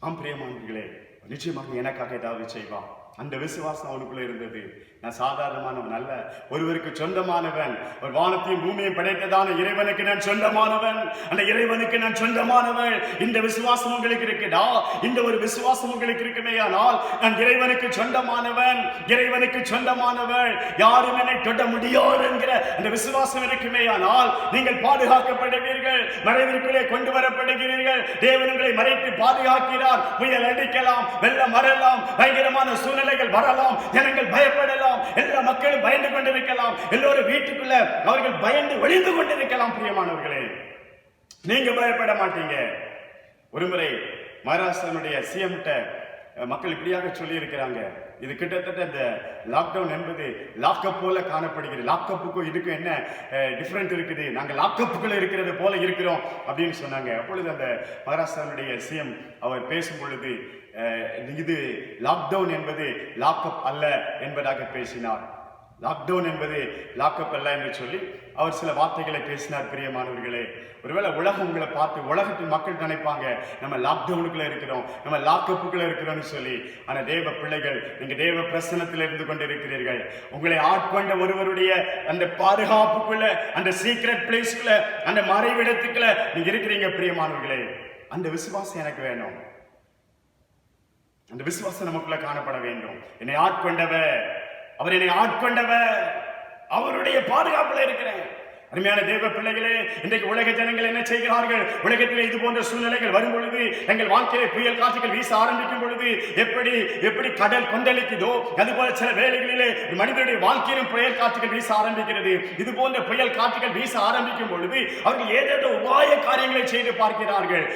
ஆம் பிரியமானவர்களே, நிச்சயமாக எனக்காக ஏதாவது செய்வான். அந்த விசுவாசம் அவனுக்குள்ள இருந்தது. நான் சாதாரணமானவன் அல்ல, ஒருவருக்கு சொந்தமானவன். ஒரு வானத்தையும் பூமியையும் படைத்ததான இறைவனுக்கு நான் சொந்தமானவன், அந்த இறைவனுக்கு நான் சொந்தமானவன். இந்த விசுவாசம் உங்களுக்கு இருக்குதா? இந்த ஒரு விசுவாசம் உங்களுக்கு இருக்குமேயானால் நான் இறைவனுக்கு சொந்தமானவன், இறைவனுக்கு சொந்தமானவன், யாரும் என்னை தொட முடியாது என்கிற அந்த விசுவாசம் இருக்குமேயானால் நீங்கள் பாதுகாக்கப்படுவீர்கள், மறைவிற்குள்ளே கொண்டு வரப்படுகிறீர்கள். தேவன் உங்களை மறைத்து பாதுகாக்கிறார். புயல் அடிக்கலாம், வெள்ளம் வரலாம், பயங்கரமான சூழ்நிலைகள் வரலாம், ஜனங்கள் பயப்படலாம், எல்லா மக்களும் பயந்து கொண்டிருக்கலாம், எல்லோரும் வீட்டுக்குள்ள அவர்கள் பயந்து ஒளிந்து கொண்டிருக்கலாம். பிரியமானவர்களே, நீங்க பயப்பட மாட்டீங்க. ஒருமுறை மகாராஷ்டிரனுடைய சிஎம் மக்கள் இப்படியாக சொல்லி இருக்கிறாங்க, இது கிட்டத்தட்ட இந்த லாக்டவுன் என்பது லாக்அப் போல காணப்படுகிறது. லாக்அப்புக்கும் இதுக்கும் என்ன டிஃபரெண்ட் இருக்குது? நாங்கள் லாக்அப்புக்குள்ள இருக்கிறது போல இருக்கிறோம் அப்படின்னு சொன்னாங்க. அப்பொழுது அந்த மகாராஷ்டிரனுடைய சிஎம் அவர் பேசும் பொழுது இது லாக்டவுன் என்பது லாக்அப் அல்ல என்பதாக பேசினார். லாக்டவுன் என்பது லாக்அப் அல்ல என்று சொல்லி அவர் சில வார்த்தைகளை பேசினார். பிரியமானவர்களே, ஒருவேளை உலகம் உங்களை பார்த்து, உலகத்தின் மக்கள் நினைப்பாங்க நம்ம லாக்டவுனுக்குள்ள இருக்கிறோம், நம்ம லாக்அப்புக்குள்ள இருக்கிறோம்னு சொல்லி. ஆனா தேவ பிள்ளைகள், நீங்க தேவ பிரசன்னத்தில் இருந்து கொண்டிருக்கிறீர்கள். உங்களை ஆட்கொண்ட ஒருவருடைய அந்த பாதுகாப்புக்குள்ள, அந்த சீக்ரெட் பிளேஸ்க்குள்ள, அந்த மறைவிடத்துக்குள்ள நீங்க இருக்கிறீங்க. பிரியமானவர்களே, அந்த விசுவாசம் எனக்கு வேணும். அந்த விசுவாசம் நமக்குள்ள காணப்பட வேண்டும். என்னை ஆட்கொண்டவர், அவர் என்னை ஆட்கொண்டவர், அவருடைய பாதுகாப்புல இருக்கிறேன். அருமையான தேவ பிள்ளைகளே, இன்றைக்கு உலக ஜனங்கள் என்ன செய்கிறார்கள்? உலகத்திலே இது போன்ற சூழ்நிலைகள் வரும் பொழுது, எங்கள் வாழ்க்கையிலே புயல் காற்றுகள் வீச ஆரம்பிக்கும் பொழுது எப்படி கடல் கொந்தளிக்குதோ அதுபோல சில வேளைகளிலே மனிதனுடைய வாழ்க்கையிலும் புயல் காற்றுகள் வீச ஆரம்பிக்கிறது. இது போன்ற புயல் காற்றுகள் வீச ஆரம்பிக்கும் பொழுது அவர்கள் ஏதேதோ உபாய காரியங்களை செய்து பார்க்கிறார்கள்.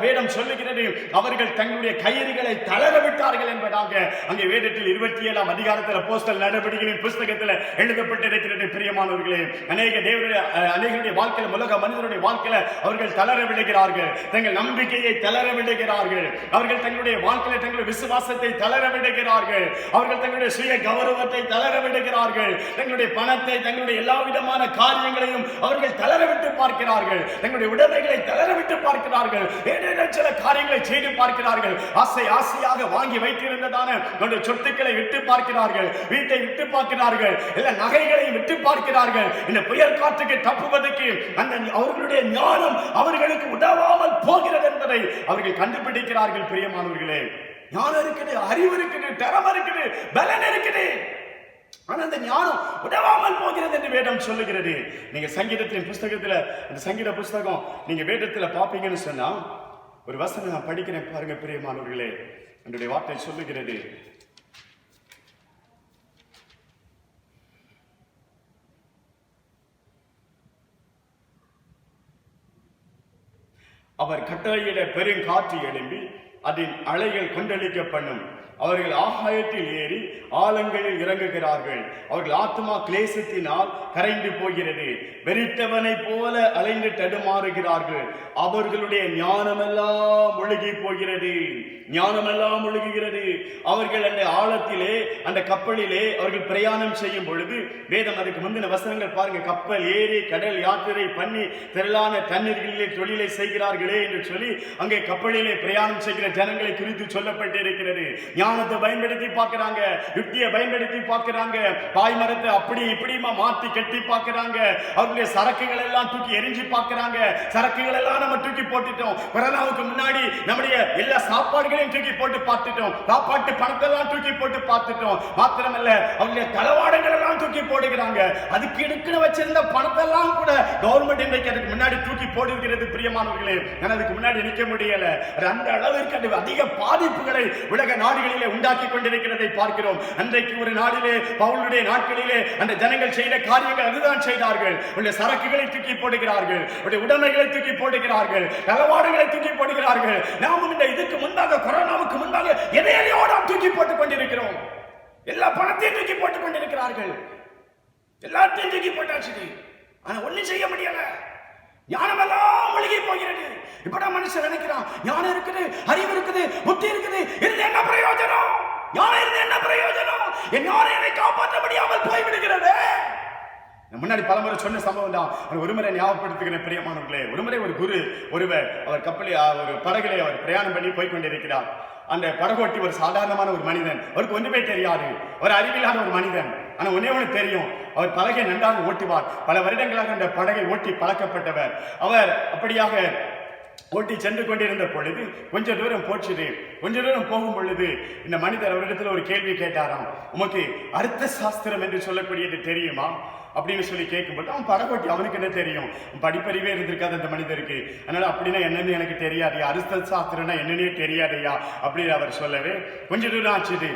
வேதம் சொல்லுகிறது, அவர்கள் தங்களுடைய கயிறுகளை தளர விட்டார்கள் என்பதாக. அங்கே வேதத்தில் 27ஆம் அதிகாரத்தில் அப்போஸ்தலர் நடவடிக்கைகளின் புஸ்தகத்தில் எழுதப்பட்டிருக்கிறது. பிரியமானவர்களே, அநேகருடைய வாழ்க்கையில், உலக மனிதனுடைய வாழ்க்கையில அவர்கள் தளர விடுகிறார்கள். தங்கள் நம்பிக்கையை தளர விடுகிறார்கள். அவர்கள் தங்களுடைய வாழ்க்கையில தங்களுடைய விசுவாசத்தை தளர விடுகிறார்கள். அவர்கள் தங்களுடைய சுய கௌரவத்தை தளர விடுகிறார்கள். தங்களுடைய பணத்தை, தங்களுடைய எல்லா விதமான காரியங்களையும் அவர்கள் தளர விட்டு பார்க்கிறார்கள். தங்களுடைய உடைமைகளை தளர விட்டு பார்க்கிறார்கள். ஏதேனும் சில காரியங்களை செய்து பார்க்கிறார்கள். ஆசையாக வாங்கி வைத்திருந்ததான சொத்துக்களை விட்டு பார்க்கிறார்கள். வீட்டை விட்டு பார்க்கிறார்கள். எல்லா நகைகளையும் விட்டு பார்க்கிறார்கள். இந்த புயல் காற்றுக்கு தப்புவதற்கு அந்த அவர்களுடைய ஞானம் அவர்களுக்கு உதவாமல் போகிறது என்பதை அவர்கள் கண்டுபிடிக்கிறார்கள். பிரியமானவர்களே, ஞானம் இருக்குது, அறிவு இருக்குது, திறமை இருக்குது, பலன் இருக்குது. ஆனா அந்த ஞானம் உதவாமல் போகிறது என்று வேதம் சொல்லுகிறது. நீங்க சங்கீதத்தின் புஸ்தகத்துல, அந்த சங்கீத புஸ்தகம் நீங்க வேதத்துல பாப்பீங்கன்னு சொன்னா, ஒரு வசனம் நான் படிக்கிறேன் பாருங்க பிரியமானவர்களே. என்னுடைய வார்த்தை சொல்லுகிறது, அவர் கட்டளையிட பெருங்காற்று எழும்பி அதன் அலைகள் கொந்தளிக்க பண்ணும். அவர்கள் ஆகாயத்தில் ஏறி ஆழங்களில் இறங்குகிறார்கள். அவர்கள் ஆத்மா கிளேசத்தினால் கரைந்து போகிறது. வெறித்தவனை போல அலைந்து தடுமாறுகிறார்கள். அவர்களுடைய ஞானமெல்லாம் முழுகி போகிறது. ஞானமெல்லாம் முழுகுகிறது. அவர்கள் அந்த ஆழத்திலே, அந்த கப்பலிலே அவர்கள் பிரயாணம் செய்யும் பொழுது, வேதம் அதுக்கு முந்தின வசனங்கள் பாருங்க, கப்பல் ஏறி கடல் யாத்திரை பண்ணி திரளான தண்ணீர்களிலே தொழிலை செய்கிறார்களே என்று சொல்லி அங்கே கப்பலிலே பிரயாணம் செய்கிற ஜனங்களை குறித்து சொல்லப்பட்டு இருக்கிறது. ஞானத்தை பயன்படுத்தி பார்க்கிறாங்க, யுக்தியை பயன்படுத்தி பார்க்கிறாங்க, பாய்மரத்தை அப்படி இப்படிமா மாற்றி கட்டி பார்க்கிறாங்க. அவருடைய சரக்குகள் எல்லாம் தூக்கி எரிஞ்சு பார்க்கிறாங்க. சரக்குகள் எல்லாம் நம்ம தூக்கி போட்டுட்டோம். கொரோனாவுக்கு முன்னாடி நம்முடைய எல்லா சாப்பாடுகளையும் தூக்கி போட்டு பார்த்துட்டோம். சாப்பாட்டு பணத்தை எல்லாம் தூக்கி போட்டு பார்த்துட்டோம். மாத்திரமல்ல, அவருடைய தளவாடங்கள் எல்லாம் தூக்கி போடுகிறாங்க. அதுக்கு எடுக்கிற வச்சிருந்த பணத்தை எல்லாம் கூட கவர்மெண்ட் இன்றைக்கு அதுக்கு முன்னாடி தூக்கி போடுகிறது. பிரியமானவர்களே, அதுக்கு முன்னாடி நிற்க முடியல. அந்த அளவிற்கு அது அதிக பாதிப்புகளை உலக நாடுகளிலே உண்டாக்கி கொண்டிருக்கிறதை பார்க்கிறோம். அன்றைக்கு ஒரு நாளிலே, பவுலுடைய நாட்களிலே அந்த ஜனங்கள் செய்த காரியங்கள் அதுதான் செய்தார்கள். சரக்குகளை தூக்கி போடுகிறார்கள், உடைமைகளை தூக்கி போடுகிறார்கள், தளவாடங்களை தூக்கி போடுகிறார்கள். நாமும் இந்த இதுக்கு முன்பாக, கொரோனாவுக்கு முன்பாக எதையோ நாம் தூக்கி போட்டுக் கொண்டிருக்கிறோம். எல்லா பணத்தையும் தூக்கி போட்டுக் கொண்டிருக்கிறார்கள். எல்லாத்தையும் தூக்கி போட்டாச்சு. ஆனா ஒண்ணும் செய்ய முடியல. ஞானமெல்லாம் ஒழுகி போகிறது. இப்பதான் மனுஷன் நினைக்கிறான், ஞானம் இருக்குது, அறிவு இருக்குது, புத்தி இருக்குது, இது என்ன பிரயோஜனம்? ஞானம் இருந்து என்ன பிரயோஜனம்? என் ஞானம் என்னை காப்பாற்ற முடியாமல் போய்விடுகிறது. முன்னாடி பலமுறை சொன்ன சம்பவம் தான். ஒருமுறை ஞாபகப்படுத்துகிறேன் பிரியமானவர்களே. ஒருமுறை ஒரு குரு ஒருவர் அவர் கப்பலில், ஒரு படகிலே அவர் பிரயாணம் பண்ணி போய் கொண்டிருக்கிறார். அந்த படகோட்டி ஒரு சாதாரணமான ஒரு மனிதன். அவருக்கு ஒன்றுமே தெரியாது, ஒரு அறிவில்லாத ஒரு மனிதன். ஆனா ஒன்னே ஒன்று தெரியும், அவர் படகை நன்றாக ஓட்டுவார். பல வருடங்களாக அந்த படகை ஓட்டி பழக்கப்பட்டவர். அவர் அப்படியாக ஓட்டி சென்று கொண்டிருந்த பொழுது கொஞ்ச தூரம் போச்சுது. கொஞ்ச தூரம் போகும் பொழுது இந்த மனிதர் அவரிடத்துல ஒரு கேள்வி கேட்டாராம், உமக்கு அர்த்த சாஸ்திரம் என்று சொல்லக்கூடியது தெரியுமா அப்படின்னு சொல்லி கேட்கும்போது, அவன் படகோட்டி, அவனுக்கு என்ன தெரியும், படிப்பறிவே இருந்திருக்காது அந்த மனிதருக்கு. அதனால அப்படின்னா என்னன்னு எனக்கு தெரியாதையா, அர்த்த சாஸ்திரம்னா என்னன்னே தெரியாதையா அப்படின்னு அவர் சொல்லவே கொஞ்ச தூரம் ஆச்சுது.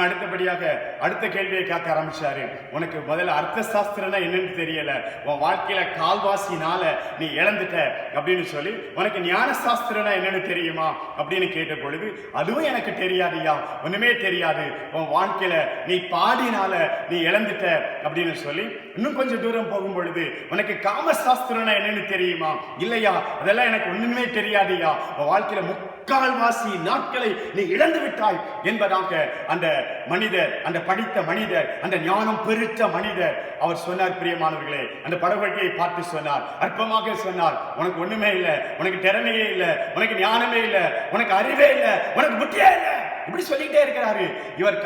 அடுத்தபடியாக அடுத்த கேள்வியை கேட்க ஆரம்பிச்சாரு, உனக்கு முதல்ல அர்த்த சாஸ்திரம்னா என்னன்னு தெரியல, உன் வாழ்க்கையில கால்வாசினால நீ இழந்துட்ட அப்படின்னு சொல்லி, உனக்கு ஞான சாஸ்திரம்னா என்னன்னு தெரியுமா அப்படின்னு கேட்ட பொழுது, அதுவும் எனக்கு தெரியாதையா, ஒண்ணுமே தெரியாது, உன் வாழ்க்கையில நீ பாடினால நீ இழந்துட்ட அப்படின்னு சொல்லி, இன்னும் கொஞ்சம் தூரம் போகும் பொழுது, உனக்கு காமசாஸ்திரம்னா என்னன்னு தெரியுமா, இல்லையா, அதெல்லாம் எனக்கு ஒண்ணுமே தெரியாதையா, உன் வாழ்க்கையில முக்கால்வாசி நாட்களை நீ இழந்து விட்டாய் என்பதாக அந்த மனிதர், அந்த படித்த மனிதர், அந்த ஞானம் பெருத்த மனிதர் அவர் சொன்னார். பிரியமானவர்களே, அந்த படகோட்டியை பார்த்து சொன்னார், அற்பமாக சொன்னார், உனக்கு ஒண்ணுமே இல்லை, உனக்கு திறமையே இல்லை, உனக்கு ஞானமே இல்லை, உனக்கு அறிவே இல்லை, உனக்கு புத்தியே இல்லை, இப்படி சொல்லிட்டே இருக்கிறாரு. இவர்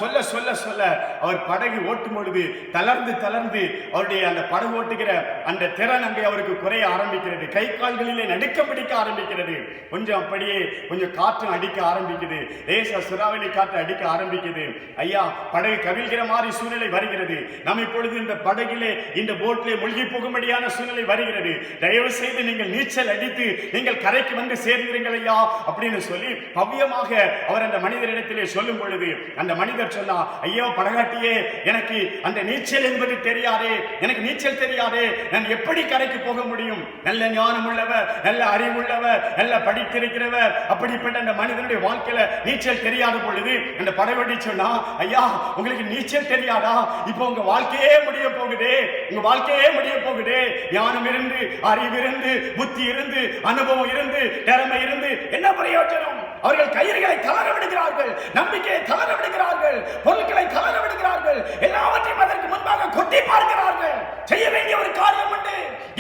சொல்ல சொல்ல சொல்ல அவர் படகு ஓட்டும் பொழுது தளர்ந்து தளர்ந்து அவருடைய அந்த படகு ஓட்டுகிற அந்த திறன் அங்கே அவருக்கு குறைய ஆரம்பிக்கிறது. கை கால்களிலே நடுக்கம் பிடிக்க ஆரம்பிக்கிறது. கொஞ்சம் அப்படியே கொஞ்சம் காற்று அடிக்க ஆரம்பிக்குது. லேசா சுறாவளி காற்று அடிக்க ஆரம்பிக்குது. ஐயா, படகு கவிழ்கிற மாதிரி சூழ்நிலை வருகிறது. நாம் இப்பொழுது இந்த படகிலே இந்த போட்டிலே மூழ்கி போகும்படியான சூழ்நிலை வருகிறது. தயவு செய்து நீங்கள் நீச்சல் அடித்து நீங்கள் கரைக்கு வந்து சேர்ந்திருங்கள் ஐயா அப்படின்னு சொல்லி பவ்யமாக அவர் அந்த மனிதரிடத்திலே சொல்லும் பொழுது அந்த மனிதர் சொன்னா, ஐயோ படகாட்டியே, எனக்கு அந்த நீச்சல் என்பது தெரியாதே, எனக்கு நீச்சல் தெரியாதே, நான் எப்படி கரைக்கு போக முடியும்? நல்ல ஞானம் உள்ளவர், நல்ல அறிவுள்ளவர், நல்ல படித்திருக்கிறவர், அப்படிப்பட்ட அந்த மனிதனுடைய வாழ்க்கையில நீச்சல் தெரியாத பொழுது அந்த படகோட்டி சொன்னா, ஐயா உங்களுக்கு நீச்சல் தெரியாதா? இப்போ உங்க வாழ்க்கையே முடிய போகுதே, உங்க வாழ்க்கையே முடிய போகுதே. ஞானம் இருந்து, அறிவு இருந்து, புத்தி இருந்து, அனுபவம் இருந்து, திறமை இருந்து என்ன பிரயோஜனம்? அவர்கள் கயிறுகளை தளர விடுகிறார்கள், நம்பிக்கையை தளர விடுகிறார்கள், பொருட்களை தளர விடுகிறார்கள், எல்லாவற்றையும் அதற்கு முன்பாக கொட்டி பார்க்கிறார்கள். செய்ய வேண்டிய ஒரு காரியம் உண்டு.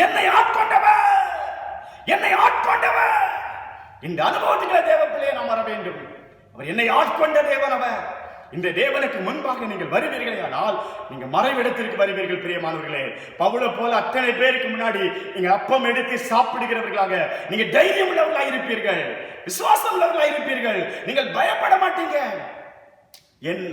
என்னை ஆட்கொண்டவர், என்னை ஆட்கொண்டவர். இந்த அனுபவத்துக்களை தேவ பிள்ளையை நாம் வர வேண்டும். அவர் என்னை ஆட்கொண்ட தேவன் அவர். இந்த தேவனுக்கு முன்பாக நீங்கள் வருவீர்களே ஆனால் நீங்க மறைவிடத்திற்கு வருவீர்கள். பிரியமானவர்களே, பவுலை போல அத்தனை பேருக்கு முன்னாடி நீங்க அப்பம் எடுத்து சாப்பிடுகிறவர்களாக நீங்க தைரியம் உள்ளவர்களாக இருப்பீர்கள், விசுவாசம் உள்ளவர்களாக இருப்பீர்கள். நீங்கள் பயப்பட மாட்டீங்க.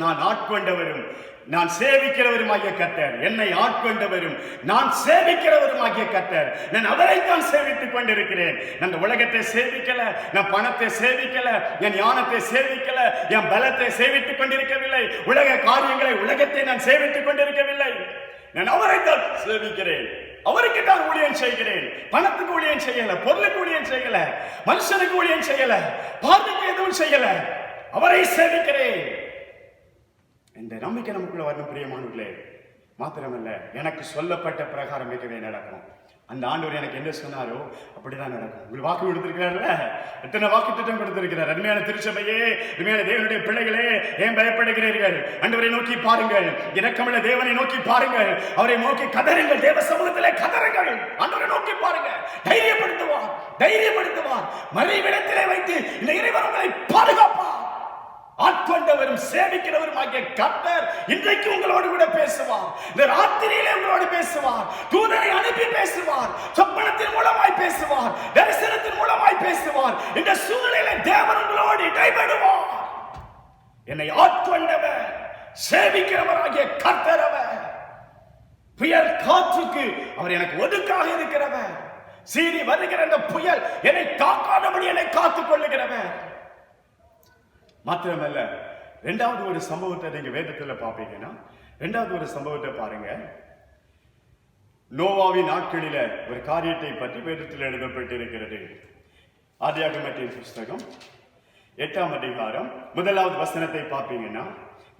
நான் ஆட்கொண்டவரும் நான் சேவிக்கிறவருமாகிய கர்த்தர், என்னை ஆட்கொண்டவரும் நான் சேவிக்கிறவருமாகிய கர்த்தர், நான் அவரைத்தான் சேவித்துக் கொண்டிருக்கிறேன். நான் உலகத்தை சேவிக்கல, நான் பணத்தை சேவிக்கல, என் ஞானத்தை சேவிக்கல, என் பலத்தை சேவித்துக் கொண்டிருக்கவில்லை, உலக காரியங்களை உலகத்தை நான் சேவித்துக் கொண்டிருக்கவில்லை. நான் அவரைத்தான் சேவிக்கிறேன், அவருக்கு தான் ஊழியம் செய்கிறேன். பணத்துக்கு ஊழியம் செய்யல, பொருளுக்கு ஊழியம் செய்யல, மனுஷனுக்கு ஊழியம் செய்யல, பார்வைக்கு எதுவும் செய்யல, அவரை சேவிக்கிறேன். இந்த நம்பிக்கை நமக்குள்ள வரணும் பிரியமானவர்களே. மாத்திரமல்ல, எனக்கு சொல்லப்பட்ட பிரகாரம் மிகவே நடக்கும். அந்த ஆண்டவர் எனக்கு என்ன சொன்னாரோ அப்படிதான் நடக்கும். உங்களுக்கு வாக்கு கொடுத்திருக்கிறார்ல, எத்தனை வாக்கு திட்டம் கொடுத்திருக்கிறார். அருமையான திருச்சபையே, அருமையான தேவனுடைய பிள்ளைகளே, ஏன் பயப்படுகிறீர்கள்? ஆண்டவரை நோக்கி பாருங்கள், இரக்கமுள்ள தேவனை நோக்கி பாருங்கள், அவரை நோக்கி கதறுங்கள், தேவ சமூகத்திலே கதறுங்கள். ஆண்டவரை நோக்கி பாருங்க, தைரியப்படுத்துவார், தைரியப்படுத்துவார். மறைவிடத்திலே வைத்து இந்த இறைவன் உங்களை பாதுகாப்பார். ஆட்கொண்டவரும் சேவிக்கிறவரும் ஆகிய கர்த்தர் இன்றைக்கு உங்களோடு கூட பேசுவார். இந்த ராத்திரியிலே உங்களோடு பேசுவார். தூதனை அனுப்பி பேசுவார், சொப்பனத்தின் மூலமாய் பேசுவார், தரிசனத்தின் மூலமாய் பேசுவார். இந்த சூழ்நிலையில தேவன் உங்களோடு இடைபடுவார். என்னை ஆட்கொண்டவர் சேவிக்கிறவர் ஆகிய கர்த்தர் அவர். புயல் காற்றுக்கு அவர் எனக்கு ஒதுக்காக இருக்கிறவர். சீறி வருகிற அந்த புயல் என்னை தாக்காதபடி என்னை காத்துக் கொள்ளுகிறவர். மாத்திரமல்ல, இரண்டாவது ஒரு சம்பவத்தை நீங்க வேதத்துல பாப்பீங்கன்னா, இரண்டாவது ஒரு சம்பவத்தை பாருங்க. நோவாவின் நாட்களில ஒரு காரியத்தை பற்றி வேதத்தில் எழுதப்பட்டிருக்கிறது. ஆதியாகமத்தின் புஸ்தகம் 8ஆம் அதிகாரம் 1வது வசனத்தை பார்ப்பீங்கன்னா,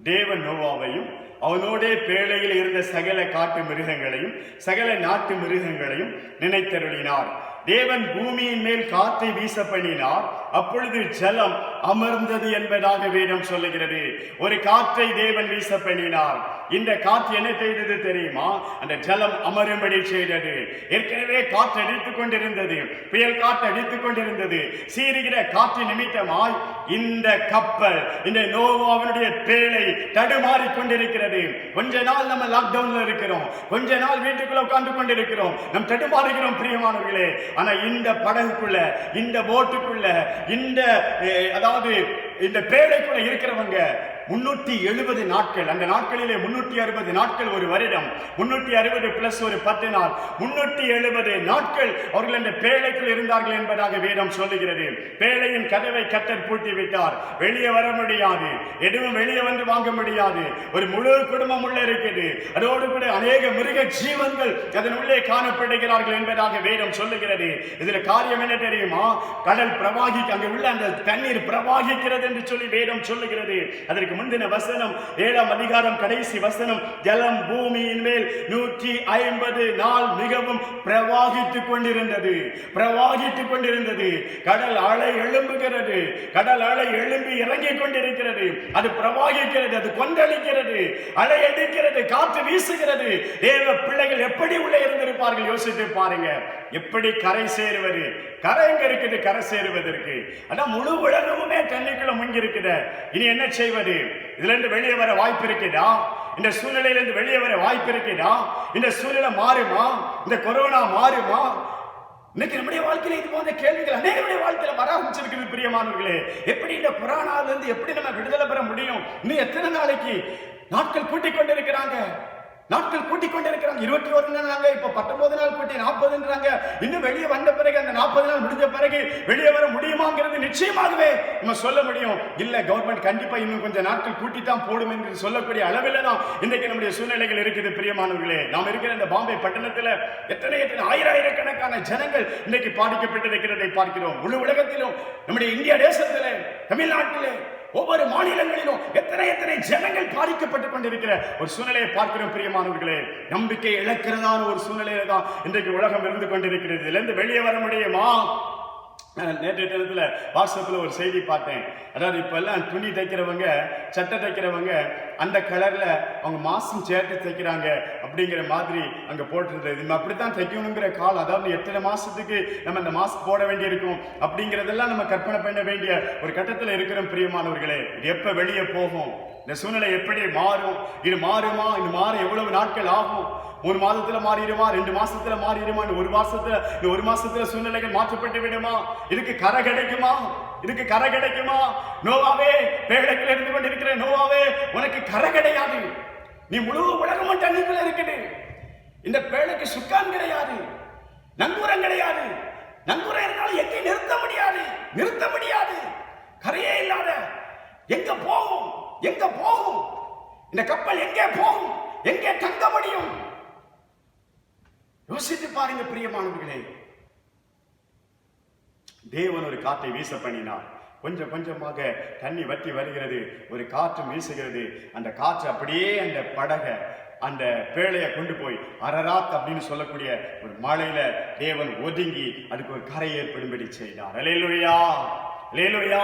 தேவன் நோவாவையும் அவனோடே பேழையில் இருந்த சகல காட்டு மிருகங்களையும் சகல நாட்டு மிருகங்களையும் நினைத்தருளினார். தேவன் பூமியின் மேல் காற்றை வீச பண்ணினார், அப்பொழுது ஜலம் அமர்ந்தது என்பதாக வேதம் சொல்லுகிறது. ஒரு காற்றை தேவன் வீச பண்ணினார். இந்த காற்று என்ன செய்தது தெரியுமா? அந்த ஜலம் அமரும்படி செய்தது. ஏற்கனவே காற்று அடித்துக் கொண்டிருந்தது, புயல் காற்று அடித்துக் கொண்டிருந்தது. சீறுகிற காற்று நிமித்தமாய் இந்த கப்பல், இந்த நோவாவினுடைய பேழை தடுமாறி கொண்டிருக்கிறது. கொஞ்ச நாள் நம்ம லாக்டவுன்ல இருக்கிறோம், கொஞ்ச நாள் வீட்டுக்குள்ள உட்கார்ந்து கொண்டிருக்கிறோம், நம் தடுமாறுகிறோம் பிரியமானவர்களே. ஆனா இந்த படகுக்குள்ள, இந்த போட்டுக்குள்ள, அதாவது இந்த பேழைக்குள்ள இருக்கிறவங்க 370 நாட்கள், அந்த நாட்களிலே 360 நாட்கள் ஒரு வருடம், 360 பிளஸ் ஒரு 10 நாள், 370 நாட்கள் அவர்கள் அந்த பேழைக்குள் இருந்தார்கள் என்பதாக வேதம் சொல்லுகிறது. பேழையின் கதவை கர்த்தர் பூட்டி விட்டார், வெளியே வர முடியாது, எதுவும் வெளியே வந்து வாங்க முடியாது. ஒரு முழு குடும்பம் உள்ள இருக்குது, அதோடு கூட அநேக மிருக ஜீவன்கள் அதன் உள்ளே காணப்படுகிறார்கள் என்பதாக வேதம் சொல்லுகிறது. இதுல காரியம் என்ன தெரியுமா? கடல் பிரவாகி, அங்கே உள்ள அந்த தண்ணீர் பிரவாகிக்கிறது என்று சொல்லி வேதம் சொல்லுகிறது. அதற்கு முந்தின வசனம் 7ஆம் அதிகாரம் கடைசி வசனம், ஜலம் பூமியின் மேல் 150 நாள் மிகவும் பிரவாகித்துக் கொண்டிருந்தது. கடல் அலை எழும்புகிறது, கடல் அலை எழும்பி இறங்கிக் கொண்டிருக்கிறது. அது பிரவாகிக்கிறது, அது கொந்தளிக்கிறது, அலை அடிக்கிறது, காற்று வீசுகிறது. தேவ பிள்ளைகள் எப்படி உள்ளே இருந்திருப்பார்கள் யோசித்து பாருங்க. எப்படி கரை சேருவது? கரை எங்க இருக்குது? கரை சேருவதற்கு அதான் முழு உலகமுமே தண்ணிக்குள்ள முங்கி இருக்குது. இனி என்ன செய்வது? இதுல இருந்து வெளியே வர வாய்ப்பு இருக்குதா? இந்த சூழ்நிலையிலிருந்து வெளியே வர வாய்ப்பு இருக்குதா? இந்த சூழ்நிலை மாறுமா? இந்த கொரோனா மாறுமா? இன்னைக்கு நம்முடைய வாழ்க்கையில இது போன்ற கேள்விகள் அநேகருடைய வாழ்க்கையில வர ஆரம்பிச்சிருக்கிறது பிரியமானவர்களே. எப்படி இந்த கொரோனால இருந்து எப்படி நம்ம விடுதலை பெற முடியும்? இன்னும் எத்தனை நாளைக்கு? நாட்கள் கூட்டிக் கொண்டிருக்கிறாங்க, 21 இப்ப 19 நாள் கூட்டி 40ன்றாங்க. இன்னும் வெளியே வந்த பிறகு அந்த 40 நாள் முடிஞ்ச பிறகு வெளியே வர முடியுமாங்கிறது நிச்சயமாகவே நம்ம சொல்ல முடியும். இல்ல, கவர்மெண்ட் கண்டிப்பா இன்னும் கொஞ்சம் நாட்கள் கூட்டித்தான் போடும் என்று சொல்லக்கூடிய அளவில் தான் இன்றைக்கு நம்முடைய சூழ்நிலைகள் இருக்குது பிரியமானவர்களே. நாம் இருக்கிற இந்த பாம்பே பட்டணத்தில் எத்தனை ஆயிரக்கணக்கான ஜனங்கள் இன்றைக்கு பாதிக்கப்பட்டிருக்கிறதை பார்க்கிறோம். முழு உலகத்திலும், நம்முடைய இந்தியா தேசத்திலே, தமிழ்நாட்டிலே, ஒவ்வொரு மாநிலங்களிலும் எத்தனை ஜனங்கள் பாதிக்கப்பட்டுக் கொண்டிருக்கிற ஒரு சூழ்நிலையை பார்க்கிறோம் பிரியமானவர்களே. நம்பிக்கை இழக்கிறதான ஒரு சூழ்நிலையில தான் இன்றைக்கு உலகம் இருந்து கொண்டிருக்கிறது. இதுல இருந்து வெளியே வர முடியுமா? நேற்றைய தினத்துல வாட்ஸ்அப்ல ஒரு செய்தி பார்த்தேன். அதாவது இப்ப எல்லாம் துணி தைக்கிறவங்க, சட்டை தைக்கிறவங்க அந்த கலர்ல அவங்க மாஸ்க் சேர்த்து தைக்கிறாங்க அப்படிங்கிற மாதிரி அங்க போட்டிருந்தது. நம்ம அப்படித்தான் தைக்கணுங்கிற காலம். அதாவது எத்தனை மாசத்துக்கு நம்ம இந்த மாஸ்க் போட வேண்டியிருக்கும் அப்படிங்கிறதெல்லாம் நம்ம கற்பனை பண்ண வேண்டிய ஒரு கட்டத்தில் இருக்கிறோம் பிரியமானவர்களே. இது எப்ப வெளியே போகும்? இந்த சூழ்நிலை எப்படி மாறும்? இது மாறுமா? இது மாற எவ்வளவு நாட்கள் ஆகும்? 3 மாதத்துல மாறிடுமா? 2 மாசத்துல மாறிடுமா? இந்த ஒரு மாசத்துல சூழ்நிலைகள் மாற்றப்பட்டு விடுமா? இதுக்கு கரை கிடைக்குமா? நோவாவே, பேழைக்குள்ள இருந்து கொண்டிருக்கிற நோவாவே, உனக்கு கரை கிடையாது. நீ முழு உலகமும் தண்ணிக்குள்ள இருக்குது. இந்த பேழைக்கு சுக்கான் கிடையாது, நங்கூரம் கிடையாது. நங்கூரம் இருந்தாலும் எங்கே நிறுத்த முடியாது. கரையே இல்லாத எங்க போகும்? இந்த கப்பல் எங்கே போகும்? எங்கே தங்க முடியும்? யோசித்து பாருங்க பிரியமானவர்களே. தேவன் ஒரு காற்றை வீச பண்ணினார். கொஞ்சம் கொஞ்சமாக தண்ணி வற்றி வருகிறது, ஒரு காற்று வீசுகிறது. அந்த காற்று அப்படியே அந்த படகை, அந்த பேழையை கொண்டு போய் அரராத் அப்படின்னு சொல்லக்கூடிய ஒரு மலையில தேவன் ஒதுங்கி அதுக்கு ஒரு கரை ஏற்படும்படி செய்தார். அல்லேலூயா, அல்லேலூயா.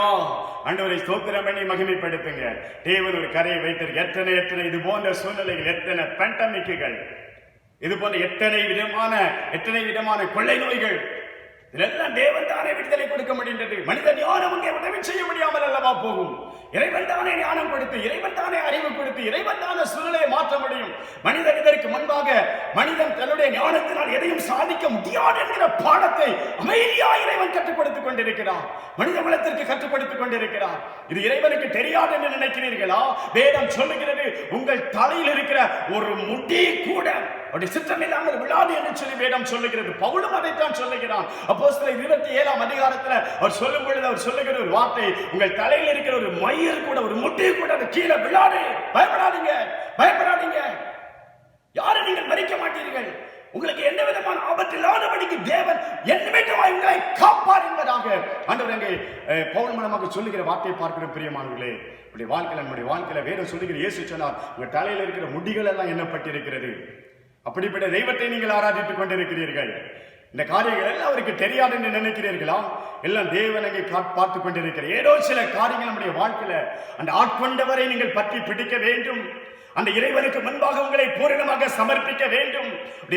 ஆண்டவரை ஸ்தோத்திரம் பண்ணி மகிமைப்படுத்துங்க. தேவன் ஒரு கரையை வைத்தார். எத்தனை இது போன்ற சூழ்நிலைகள், எத்தனை பேண்டமிக்குகள், இது போன்ற எத்தனை விதமான கொள்ளை நோய்கள், இதெல்லாம் தேவன் தானே விடுதலை கொடுக்க முடிந்தது. மனித ஞானம் அங்கே உதவி செய்ய முடியாமல் அல்லவா போகும்? இறைவன் தானே ஞானம் கொடுத்து, இறைவன் தானே அறிவு கொடுத்து, இறைவன் தானே சூழ்நிலையை மாற்ற முடியும். மனிதன் இதற்கு முன்பாக மனிதன் தன்னுடைய ஞானத்தினால் எதையும் சாதிக்க முடியாது என்கிற பாடத்தை அமைதியா இறைவன் கற்றுக் கொடுத்துக் கொண்டிருக்கிறார். மனித குலத்திற்கு கற்றுப்படுத்திக் கொண்டிருக்கிறார். இது இறைவனுக்கு தெரியாது என்று நினைக்கிறீர்களா? வேதம் சொல்லுகிறது, உங்கள் தலையில் இருக்கிற ஒரு முடி கூட அப்படி சித்தம் இல்லாமல் விழாது என்று சொல்லி வேதம் சொல்லுகிறது. பவுலும் அதைத்தான் சொல்லுகிறான். அப்போஸ்தலர் 27ஆம் அதிகாரத்தில் அவர் சொல்லும் பொழுது அவர் சொல்லுகிற ஒரு வார்த்தை, உங்கள் தலையில் இருக்கிற ஒரு மயிர் கூட, ஒரு முட்டி கூட அது கீழே விழாது. பயப்படாதீங்க. யாரை நீங்கள் மறிக்க மாட்டீர்கள். உங்களுக்கு எந்த விதமான ஆபத்து இல்லாதபடிக்கு தேவன் என்னிமித்தமாய் உங்களை காப்பார் என்பதாக ஆண்டவர் அங்கே பவுல் மூலமாக சொல்லுகிற வார்த்தையை பார்க்கிற பிரியமானவர்களே. நம்முடைய வாழ்க்கையில வேதம் சொல்லுகிற இயேசு சொன்னார், உங்க தலையில் இருக்கிற முடிகள் எல்லாம் எண்ணப்பட்டிருக்கிறது. அப்படிப்பட்ட தெய்வத்தை நீங்கள் ஆராதித்துக் கொண்டிருக்கிறீர்கள். இந்த காரியங்கள் எல்லாம் அவருக்கு தெரியாது என்று நினைக்கிறீர்களா? எல்லாம் தேவன் அங்கே பார்த்துக் கொண்டிருக்கிறார். ஏதோ சில காரியங்கள் நம்முடைய வாழ்க்கையில அந்த ஆட்கொண்டவரை நீங்கள் பற்றி பிடிக்க வேண்டும். அந்த இறைவனுக்கு முன்பாக உங்களை பூரணமாக சமர்ப்பிக்க வேண்டும்.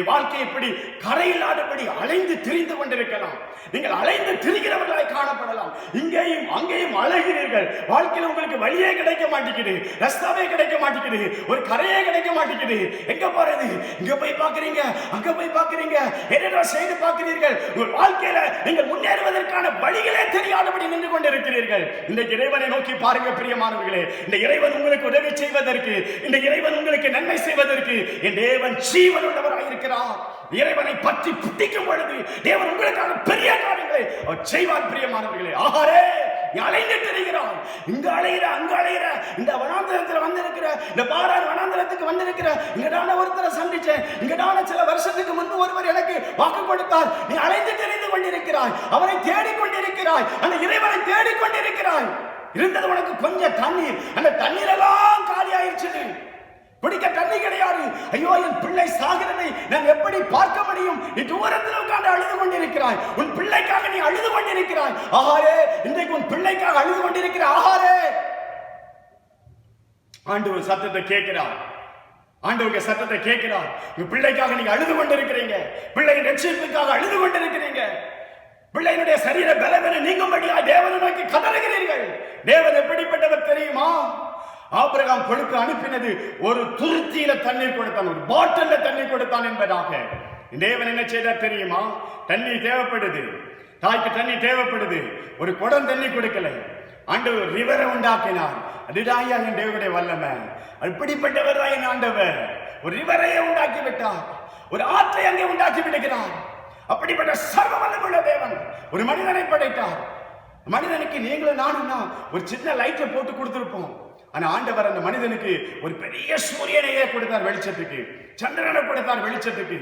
வாழ்க்கை இப்படி கரையில்லாதபடி அலைந்து திரிந்து கொண்டிருக்கலாம். நீங்கள் அலைந்து திரிகிறவர்களாய் காணப்படலாம். இங்கேயும் அங்கேயும் அலைகிறீர்கள். வாழ்க்கையில் உங்களுக்கு வழியே கிடைக்க மாட்டேங்குது, ரஸ்தாவே கிடைக்க மாட்டேங்குது, ஒரு கரையே கிடைக்க மாட்டேங்குது. எங்க போறது? இங்க போய் பாக்குறீங்க, அங்க போய் பாக்குறீங்க, என்னென்ன செய்து பார்க்கிறீர்கள். உங்கள் வாழ்க்கையில நீங்கள் முன்னேறுவதற்கான வழிகளே தெரியாதபடி நின்று கொண்டிருக்கிறீர்கள். இந்த இறைவனை நோக்கி பாருங்க பிரியமானவர்களே. இந்த இறைவன் உங்களுக்கு உதவி செய்வதற்கு, இந்த இறைவன் உங்களுக்கு நன்மை செய்வதற்கு என் தேவன் ஜீவன் உள்ளவராக இருக்கிறார். இறைவனை பற்றி பிடிக்கும் பொழுது தேவன் உங்களுக்கான பெரிய காரியங்களை அவர் செய்வார் பிரியமானவர்களே. ஆகாரே, நீ அலைந்து திரிகிறாய், இங்க அலைகிற அங்க அலைகிற, இந்த வனாந்தரத்தில் வந்திருக்கிற, இந்த பாரார் வனாந்தரத்துக்கு வந்திருக்கிற, இங்கதான ஒருத்தரை சந்திச்சேன், இங்கதான சில வருஷத்துக்கு முன்பு ஒருவர் எனக்கு வாக்கு கொடுத்தார். நீ அலைந்து திரிந்து கொண்டிருக்கிறாய், அவரை தேடிக்கொண்டிருக்கிறாய், அந்த இறைவனை தேடிக்கொண்டிருக்கிறாய். இருந்தது உனக்கு கொஞ்சம் தண்ணீர், அந்த தண்ணீர் எல்லாம் காலி ஆயிடுச்சு. குடிக்க தண்ணி கிடையாது. ஐயோ, என் பிள்ளை சாகிறதை நான் எப்படி பார்க்க முடியும்? நீ தூரத்தில் உட்கார்ந்து அழுது கொண்டிருக்கிறாய். உன் பிள்ளைக்காக நீ அழுது கொண்டிருக்கிறாய். ஆகாரே, இன்றைக்கு உன் பிள்ளைக்காக அழுது கொண்டிருக்கிற ஆகாரே. ஆண்டவர் சத்தத்தை கேட்கிறார். ஆண்டவருடைய சத்தத்தை கேட்கிறார். உங்க பிள்ளைக்காக நீங்க அழுது கொண்டிருக்கிறீங்க. பிள்ளையின் ரட்சிப்புக்காக அழுது கொண்டிருக்கிறீங்க. பிள்ளையினுடைய சரீர பலவீனம் நீங்கும்படியாக தேவனை நோக்கி கதறுகிறீர்கள். தேவன் எப்படிப்பட்டவர் தெரியுமா? ஆபிரகாம் கொடுத்து அனுப்பினது ஒரு துருத்தியில தண்ணீர் கொடுத்தான், ஒரு பாட்டில்ல தண்ணீர் கொடுத்தான் என்பதாக. தேவன் என்ன செய்தார் தெரியுமா? தண்ணீர் தேவைப்படுது, தாய்க்கு தண்ணி தேவைப்படுது, ஒரு குடம் தண்ணி கொடுக்கல. ஆண்டவர் ரிவரை உண்டாக்கினார். அதுதான் என் தேவனுடைய வல்லமை. அப்படிப்பட்டவர் தான் என் ஆண்டவர். ஒரு ரிவரையை உண்டாக்கி விட்டார், ஒரு ஆற்றை அங்கே உண்டாக்கி விடுகிறார். அப்படிப்பட்ட சர்வ வல்லமையுள்ள தேவன் ஒரு மனிதனை படைத்தார். மனிதனுக்கு நீங்களும் நானும் தான் ஒரு சின்ன லைட்டை போட்டு கொடுத்திருப்போம். ஆனா ஆண்டவர் அந்த மனிதனுக்கு ஒரு பெரிய சூரியனையே கொடுத்தார் வெளிச்சத்துக்கு, சந்திரனை கொடுத்தார் வெளிச்சத்துக்கு.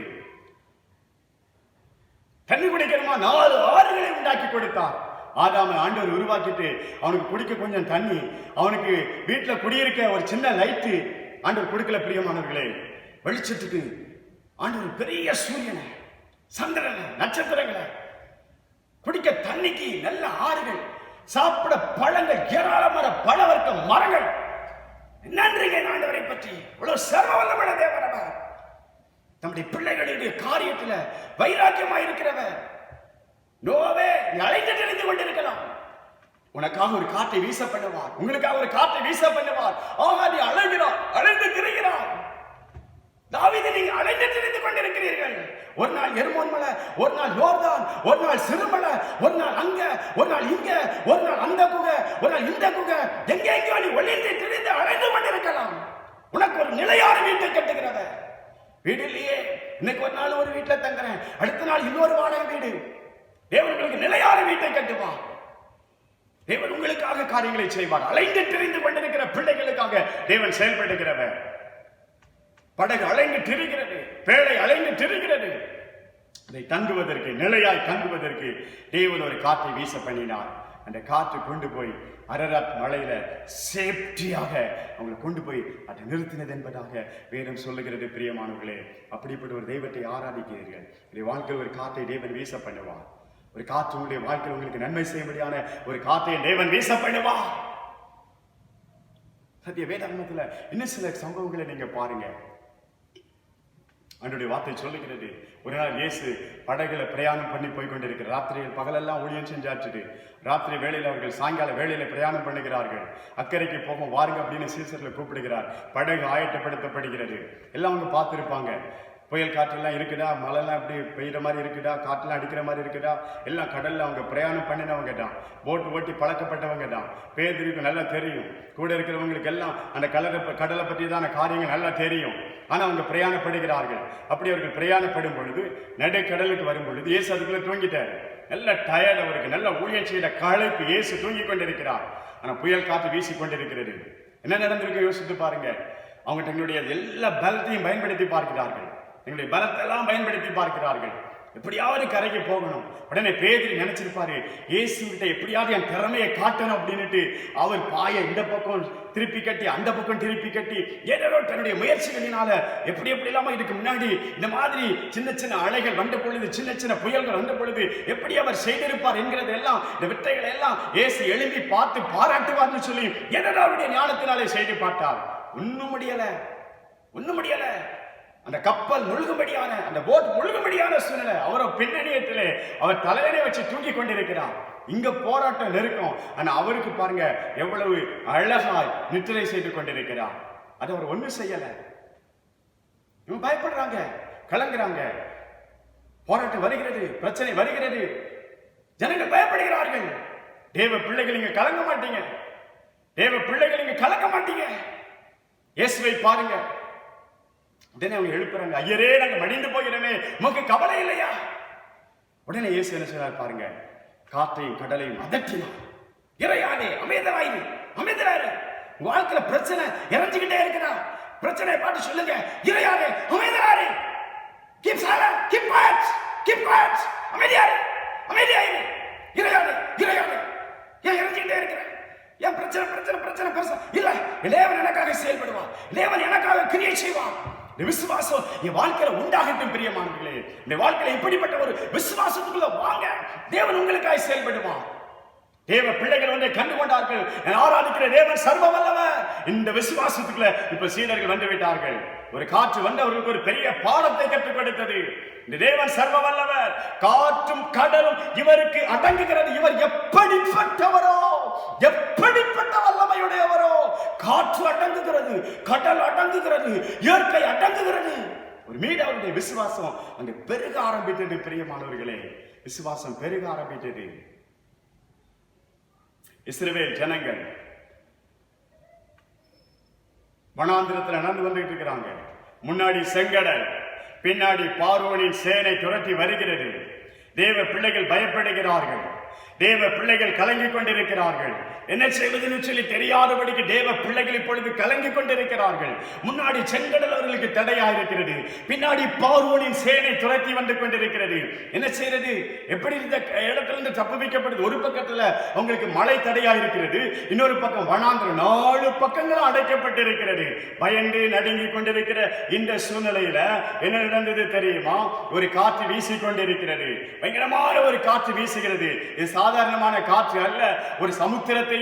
தண்ணி குடிக்கணுமா 4 ஆறுகளை உண்டாக்கி கொடுத்தார். ஆதாம ஆண்டவர் உருவாக்கிட்டு அவனுக்கு குடிக்க கொஞ்சம் தண்ணி, அவனுக்கு வீட்டுல குடியிருக்க ஒரு சின்ன லைட்டு ஆண்டவர் கொடுக்கல. பிரியமானவர்களே, வெளிச்சத்துக்கு ஆண்டவர் பெரிய சூரியனை, சந்திரனை, நட்சத்திரங்களை, குடிக்க தண்ணிக்கு நல்ல ஆறுகள், சாப்பிட பழங்கள், ஏராளமான பழவர்க்க மரங்கள். நன்றிங்க ஆண்டவரை பற்றி. இவ்வளவு சர்வ வல்லமையுள்ள தேவன். நம்முடைய பிள்ளைகளுடைய காரியத்துல வைராக்கியமா இருக்கிறவர். நோவே, நீ அழைத்து தெரிந்து கொண்டிருக்கலாம். உனக்காக ஒரு காற்றை வீச பண்ணுவார், உங்களுக்காக ஒரு காற்றை வீச பண்ணுவார். ஆகா, நீ அழைகிறார், அழைந்து திரிகிறார். தாவீது, நீங்க அழைந்து திரிந்து கொண்டிருக்கிறீர்கள். ஒரு நாள் எர்மோன் மலை, ஒரு நாள் யோர்தான், ஒரு நாள் சிறுமலை, ஒரு நாள் அங்க, ஒரு நாள் இங்க, ஒரு நாள் அந்த குகை, ஒரு நாள் இந்த குகை. எங்கெங்கோ நீ ஒளிந்து திரிந்து அழைந்து கொண்டிருக்கலாம். உனக்கு ஒரு நிலையான வீட்டை கட்டுகிறத வீடு இல்லையே. இன்னைக்கு ஒரு நாள் ஒரு வீட்டுல தங்குறேன், அடுத்த நாள் இன்னொரு வாடகை வீடு. தேவன் உங்களுக்கு நிலையான வீட்டை கட்டுவார். தேவன் உங்களுக்காக காரியங்களை செய்வார். அலைந்து திரிந்து கொண்டிருக்கிற பிள்ளைகளுக்காக தேவன் செயல்படுகிறவர். படகு அலைந்து திரிகிறது, பேழை அலைந்து திரிகிறது. அதை தங்குவதற்கு, நிலையாய் தங்குவதற்கு தேவன் ஒரு காற்றை வீச பண்ணினார். அந்த காற்று கொண்டு போய் அரராத் மலையில சேஃப்டியாக அவங்களை கொண்டு போய் அதை நிறுத்தினது என்பதாக வேதம் சொல்லுகிறது. பிரியமானவர்களே, அப்படிப்பட்ட ஒரு தெய்வத்தை ஆராதிக்கிறீர்கள். உங்களுடைய வாழ்க்கையில் ஒரு காற்றை தேவன் வீச பண்ணுவார். ஒரு காற்று உங்களுடைய வாழ்க்கையில் உங்களுக்கு நன்மை செய்யும்படியான ஒரு காற்றை தேவன் வீச பண்ணுவார். சத்திய வேதாகமத்துல இன்னும் சில சம்பவங்களை நீங்க பாருங்க. ஆண்டவருடைய வார்த்தை சொல்லுகிறது, ஒரு நாள் இயேசு படகுல பிரயாணம் பண்ணி போய் கொண்டிருக்கிறார். ராத்திரியில் பகலெல்லாம் ஊழியம் செஞ்சாச்சு. ராத்திரி வேளையில் அவர்கள் சாயங்கால வேளையில பிரயாணம் பண்ணுகிறார்கள். அக்கறைக்கு போகும் வாருங்க அப்படின்னு சீசர்களை கூப்பிடுகிறார். படகு ஆயத்தப்படுத்தப்படுகிறது. எல்லாம் அவங்க பார்த்துருப்பாங்க. புயல் காற்றெல்லாம் இருக்குதா, மழைலாம் இப்படி பெய்கிற மாதிரி இருக்குதா, காற்றெல்லாம் அடிக்கிற மாதிரி இருக்குதா, எல்லாம் கடல்ல அவங்க பிரயாணம் பண்ணினவங்க தான், போட்டு ஓட்டி பழக்கப்பட்டவங்க தான். பேதுருக்கு நல்லா தெரியும், கூட இருக்கிறவங்களுக்கு எல்லாம் அந்த கடலை பற்றியதான காரியங்கள் நல்லா தெரியும். ஆனா அவங்க பிரயாணப்படுகிறார்கள். அப்படி அவர்கள் பிரயாணப்படும் பொழுது நடுக்கடலுக்கு வரும் பொழுது இயேசு அதுக்குள்ள தூங்கிட்டார். நல்ல டயர்ட், அவருக்கு நல்ல ஊழியம் செய்த களைப்பு. இயேசு தூங்கி கொண்டிருக்கிறார். ஆனா புயல் காற்று வீசி கொண்டிருக்கிறது. என்ன நடந்திருக்கு யோசித்து பாருங்க. அவங்க தங்களுடைய எல்லா பலத்தையும் பயன்படுத்தி பார்க்கிறார்கள், எங்களுடைய பலத்தை எல்லாம் பயன்படுத்தி பார்க்கிறார்கள். எப்படியாவது கரைக்கு போகணும். உடனே பேதுரு நினைச்சிருப்பாரு, இயேசு கிட்ட எப்படியாவது என் திறமையை காட்டணும் அப்படின்னுட்டு அவர் பாயை இந்த பக்கம் திருப்பி கட்டி அந்த பக்கம் திருப்பி கட்டி ஏதோ தன்னுடைய முயற்சிகளினால எப்படி எப்படி இல்லாம இதுக்கு முன்னாடி இந்த மாதிரி சின்ன சின்ன அலைகள் வந்த பொழுது, சின்ன சின்ன புயல்கள் வந்த பொழுது எப்படி அவர் செய்திருப்பார் என்கிறது எல்லாம், இந்த வித்தைகளை எல்லாம் இயேசு எழும்பி பார்த்து பாராட்டுவார்னு சொல்லி ஏதோ அவருடைய ஞானத்தினாலே செய்து பார்த்தார். ஒன்னும் முடியல, ஒன்னும் முடியல. அந்த கப்பல் முழுகும்படியான, அந்த போட் முழுகும்படியான சூழ்நிலை. அவரோ பின்னணியத்திலே அவர் தலையணை வச்சு தூங்கி கொண்டிருக்கிறார். இங்க போராட்டம் நெருக்கம். ஆனா அவருக்கு பாருங்க எவ்வளவு அழகாய் நித்திரை செய்து கொண்டிருக்கிறார். அது அவர் ஒண்ணும் செய்யல. இவங்க பயப்படுறாங்க, கலங்குறாங்க. போராட்டம் வருகிறது, பிரச்சனை வருகிறது, ஜனங்கள் பயப்படுகிறார்கள். தேவ பிள்ளைகள் இங்க கலங்க மாட்டீங்க, தேவ பிள்ளைகள் இங்க கலங்க மாட்டீங்க. இயேசுவை பாருங்க. உடனே அவங்க எழுப்புறாங்க, ஐயரே நாங்க மடிந்து போகிறோமே, உமக்கு கவலை இல்லையா? உடனே இயேசு என்ன செய்றார் பாருங்க, காற்றையும் கடலையும் அதட்டினார். இறையானே அமைதலாயிரு, அமைதலாயிரு. வாழ்க்கையில பிரச்சனை இறஞ்சிக்கிட்டே இருக்குதா? பிரச்சனையை பார்த்து சொல்லுங்க, இறையானே அமைதலாயிரு. Keep silent, keep quiet, keep quiet. அமைதியாயிரு, அமைதியாயிரு. இறையானே, இறையானே, ஏன் இறஞ்சிக்கிட்டே இருக்கிற? ஏன் பிரச்சனை பிரச்சனை பிரச்சனை பெருசா இல்ல, தேவன் எனக்காக செயல்படுவார், தேவன் எனக்காக கிரியை செய்வார். இந்த விசுவாசம் என் வாழ்க்கையில உண்டாகட்டும் பிரியமானவர்களே. இந்த வாழ்க்கையில இப்படிப்பட்ட ஒரு விசுவாசத்துக்குள்ள வாங்க, தேவன் உங்களுக்காக செயல்படுவார். தேவ பிள்ளைகள் ஒன்றை கண்டு கொண்டார்கள், ஆராதிக்கிற தேவன் சர்வ வல்லவர். இந்த விசுவாசத்துக்குள்ள இப்ப சீடர்கள் வந்து விட்டார்கள். ஒரு காற்று வந்து அவர்களுக்கு ஒரு பெரிய பாடத்தை கற்றுக் கொடுத்தது. இந்த தேவன் சர்வ வல்லவர், காற்றும் கடலும் இவருக்கு அடங்குகிறது. இவர் எப்படிப்பட்டவரோ, எப்படிப்பட்ட வல்லமையுடையவரோ. காற்று அடங்குகிறது, கடல் அடங்குகிறது, இயற்கை அடங்குகிறது. ஒரு மீனவருடைய விசுவாசம் அங்கு பெருக ஆரம்பித்தது பிரியமானவர்களே. விசுவாசம் பெருக ஆரம்பித்தது. இஸ்ரவேல் ஜனங்கள் வனாந்திரத்தில் நடந்து வந்துட்டு இருக்கிறாங்க. முன்னாடி செங்கடல், பின்னாடி பார்வோனின் சேனை துரத்தி வருகிறது. தேவ பிள்ளைகள் பயப்படுகிறார்கள், தேவ பிள்ளைகள் கலங்கிக் கொண்டிருக்கிறார்கள். என்ன செய்வதுன்னு சொல்லி தெரியாதபடிக்கு தேவ பிள்ளைகள் இப்பொழுது கலங்கிக் கொண்டிருக்கிறார்கள். முன்னாடி செங்கடல் அவர்களுக்கு தடையா இருக்கிறது, பின்னாடி பார்வோனின் சேனை துரத்தி வந்து கொண்டிருக்கிறது. என்ன செய்யறது? எப்படி இந்த இடத்திலிருந்து தப்புவிக்கப்படுது? ஒரு பக்கத்துல அவங்களுக்கு மழை தடையா இருக்கிறது, இன்னொரு பக்கம் வனாந்திரம், 4 பக்கங்களும் அடைக்கப்பட்டிருக்கிறது. பயந்து நடுங்கி கொண்டிருக்கிற இந்த சூழ்நிலையில என்ன நடந்தது தெரியுமா? ஒரு காற்று வீசிக்கொண்டிருக்கிறது, பயங்கரமான ஒரு காற்று வீசுகிறது. இது சாதாரணமான காற்று அல்ல, ஒரு சமுத்திரத்தையே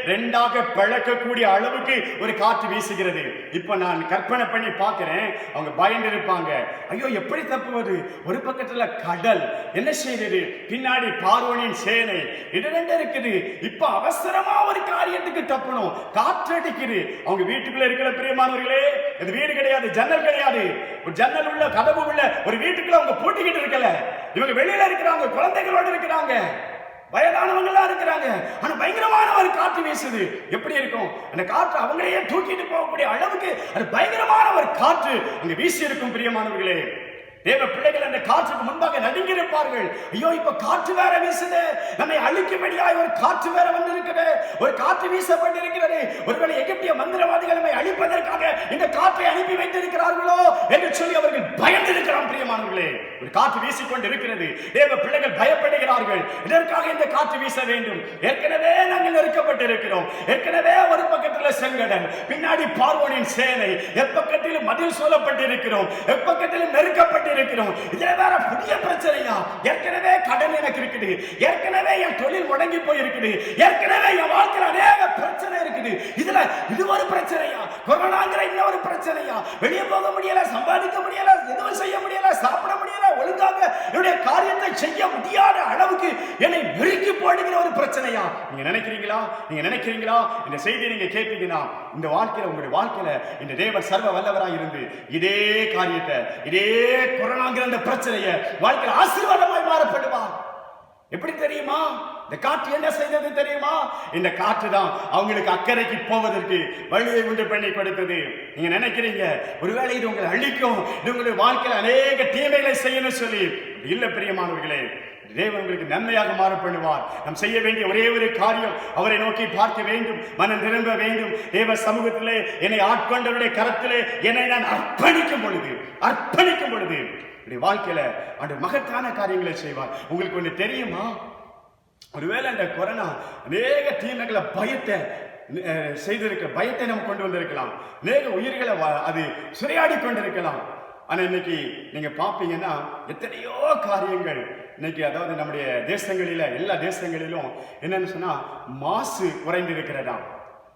2ஆக பிளக்கக்கூடிய அளவுக்கு ஒரு காற்று வீசுகிறது. இப்ப நான் கற்பனை பண்ணி பார்க்கிறேன், அவங்க பயந்து இருப்பாங்க. ஐயோ எப்படி தப்புவது? ஒரு பக்கத்துல கடல், என்ன செய்யுது? பின்னாடி பார்வோனின் சேனை, இது 2 இருக்குது. இப்ப அவசரமா ஒரு காரியத்துக்கு தப்பணும், காற்று அடிக்குது. அவங்க வீட்டுக்குள்ள இருக்கிற பிரியமானவர்களே, இது வீடு கிடையாது, ஜன்னல் கிடையாது. ஒரு ஜன்னல் உள்ள, கதவு உள்ள ஒரு வீட்டுக்குள்ள அவங்க பூட்டிக்கிட்டு இருக்கல. இவங்க வெளியில இருக்கிறாங்க, குழந்தைகளோடு இருக்கிறாங்க, வயதானவங்க எல்லாம் இருக்கிறாங்க. ஆனா பயங்கரமான ஒரு காற்று வீசுது. எப்படி இருக்கும்? அந்த காற்று அவங்களையே தூக்கிட்டு போகக்கூடிய அளவுக்கு அது பயங்கரமான ஒரு காற்று அங்க வீசி இருக்கும் பிரியமானவர்களே. தேவ பிள்ளைகள் அந்த காற்றுக்கு முன்பாக நடுங்கி இருப்பார்கள். ஐயோ இப்ப காற்று வேற வீசுது, நம்மை அழிக்கும்படியாய் ஒரு காற்று வேற வந்து இருக்குது, ஒரு காற்று வீசப்பட்டிருக்கிறது. ஒருவேளை எகிப்திய மந்திரவாதிகள் நம்மை அழிப்பதற்காக இந்த காற்றை அனுப்பி வைத்திருக்கிறார்களோ என்று சொல்லி அவர்கள் பயந்து இருக்கிறார் பிரியமானவர்களே. ஒரு காற்று வீசிக்கொண்டு இருக்கிறது, தேவ பிள்ளைகள் பயப்படுகிறார்கள். இதற்காக இந்த காற்று வீச வேண்டும். ஏற்கனவே நாங்கள் நெருக்கப்பட்டிருக்கிறோம், ஏற்கனவே ஒரு பக்கத்தில் செங்கடல், பின்னாடி பார்வோனின் சேனை, எப்பக்கத்திலும் மதில் சூழப்பட்டிருக்கிறோம், எப்பக்கத்திலும் நெருக்கப்பட்டு இருக்கிறோம். இதுல வேற புதிய பிரச்சனையா? ஏற்கனவே கடன் எனக்கு இருக்குது, ஏற்கனவே என் தொழில் முடங்கி போயிருக்குது, ஏற்கனவே என் வாழ்க்கையில் அநேக பிரச்சனை இருக்குது. இதுல இது ஒரு பிரச்சனையா? கொரோனாங்கிற இன்னொரு பிரச்சனையா? வெளியே போக முடியல, சம்பாதிக்க முடியல, எதுவும் செய்ய முடியல, சாப்பிட முடியல, ஒழுங்காக என்னுடைய காரியத்தை செய்ய முடியாத அளவுக்கு என்னை நெருக்கி போடுகிற ஒரு பிரச்சனையா? நீங்க நினைக்கிறீங்களா? நீங்க நினைக்கிறீங்களா? இந்த செய்தியை நீங்க கேட்பீங்கன்னா இந்த வாழ்க்கையில, உங்களுடைய வாழ்க்கையில இந்த தேவன் சர்வ வல்லவராய் இருந்து இதே காரியத்தை, இதே கொரோனாங்கிற அந்த பிரச்சனையை வாழ்க்கையில் ஆசீர்வாதமாய் மாறப்படுவார். எப்படி தெரியுமா? இந்த காற்று என்ன செய்தது தெரியுமா? இந்த காற்று தான் அவங்களுக்கு அக்கறைக்கு போவதற்கு வழியை உண்டு பண்ணி கொடுத்தது. நீங்க நினைக்கிறீங்க ஒருவேளை இது உங்களை அழிக்கும், இது உங்களுடைய வாழ்க்கையில் அநேக தீமைகளை செய்யணும் சொல்லி. இல்ல பிரியமானவர்களே, தேவன் உங்களுக்கு நன்மையாக மாற பண்ணுவார். நாம் செய்ய வேண்டிய ஒரே ஒரு காரியம், அவரை நோக்கி பார்க்க வேண்டும், மனம் திரும்ப வேண்டும். தேவ சமூகத்திலே என்னை ஆட்கொண்டவருடைய கரத்திலே என்னை நான் அர்ப்பணிக்கும் பொழுது வாழ்க்கையில அந்த மகத்தான காரியங்களை செய்வார். உங்களுக்கு ஒன்று தெரியுமா? ஒருவேளை அந்த கொரோனா அநேக தீமைகளை, பயத்தை செய்திருக்க, பயத்தை நம்ம கொண்டு வந்திருக்கலாம், அநேக உயிர்களை அது சுரையாடி கொண்டிருக்கலாம். ஆனா இன்னைக்கு நீங்க பாப்பீங்கன்னா எத்தனையோ காரியங்கள் இன்னைக்கு, அதாவது நம்முடைய தேசங்களில, எல்லா தேசங்களிலும் என்னன்னு சொன்னா மாசு குறைந்திருக்கிறதா.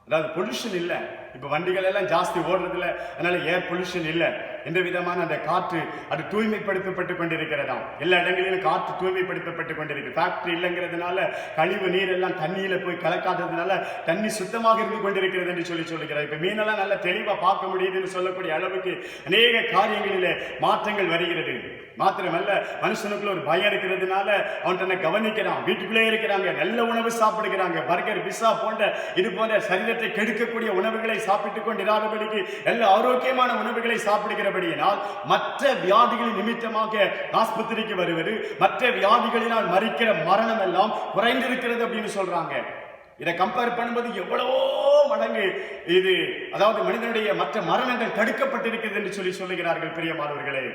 அதாவது பொல்யூஷன் இல்லை. இப்ப வண்டிகள் எல்லாம் ஜாஸ்தி ஓடுறதுல, அதனால ஏர் பொல்யூஷன் இல்லை. எந்த விதமான அந்த காற்று அது தூய்மைப்படுத்தப்பட்டு கொண்டிருக்கிறதாம். எல்லா இடங்களிலும் காற்று தூய்மைப்படுத்தப்பட்டு கொண்டிருக்கு. ஃபேக்டரி இல்லைங்கிறதுனால கழிவு நீர் எல்லாம் தண்ணியில போய் கலக்காததுனால தண்ணி சுத்தமாக இருந்து கொண்டிருக்கிறது என்று சொல்லுகிறார். இப்ப மீனெல்லாம் நல்லா தெளிவா பார்க்க முடியுதுன்னு சொல்லக்கூடிய அளவுக்கு அநேக காரியங்களிலே மாற்றங்கள் வருகிறது. மாத்திரமல்ல, மனுஷனுக்குள்ள ஒரு பயம் இருக்கிறதுனால அவன் தன்னை கவனிக்கிறான். வீட்டுக்குள்ளே இருக்கிறாங்க, நல்ல உணவு சாப்பிடுகிறாங்க, பர்கர், பிஸ்ஸா போன்ற இது போன்ற சரீரத்தை கெடுக்கக்கூடிய உணவுகளை சாப்பிட்டுக் கொண்டிராதபடிக்கு நல்ல ஆரோக்கியமான உணவுகளை சாப்பிடுகிறபடியினால் மற்ற வியாதிகளின் நிமித்தமாக ஆஸ்பத்திரிக்கு வருவது, மற்ற வியாதிகளினால் மறிக்கிற மரணம் எல்லாம் குறைந்திருக்கிறது அப்படின்னு சொல்றாங்க. இதை கம்பேர் பண்ணும்போது எவ்வளவோ மடங்கு இது, அதாவது மனிதனுடைய மற்ற மரணங்கள் தடுக்கப்பட்டிருக்கிறது என்று சொல்லுகிறார்கள் பிரியமானவர்களே.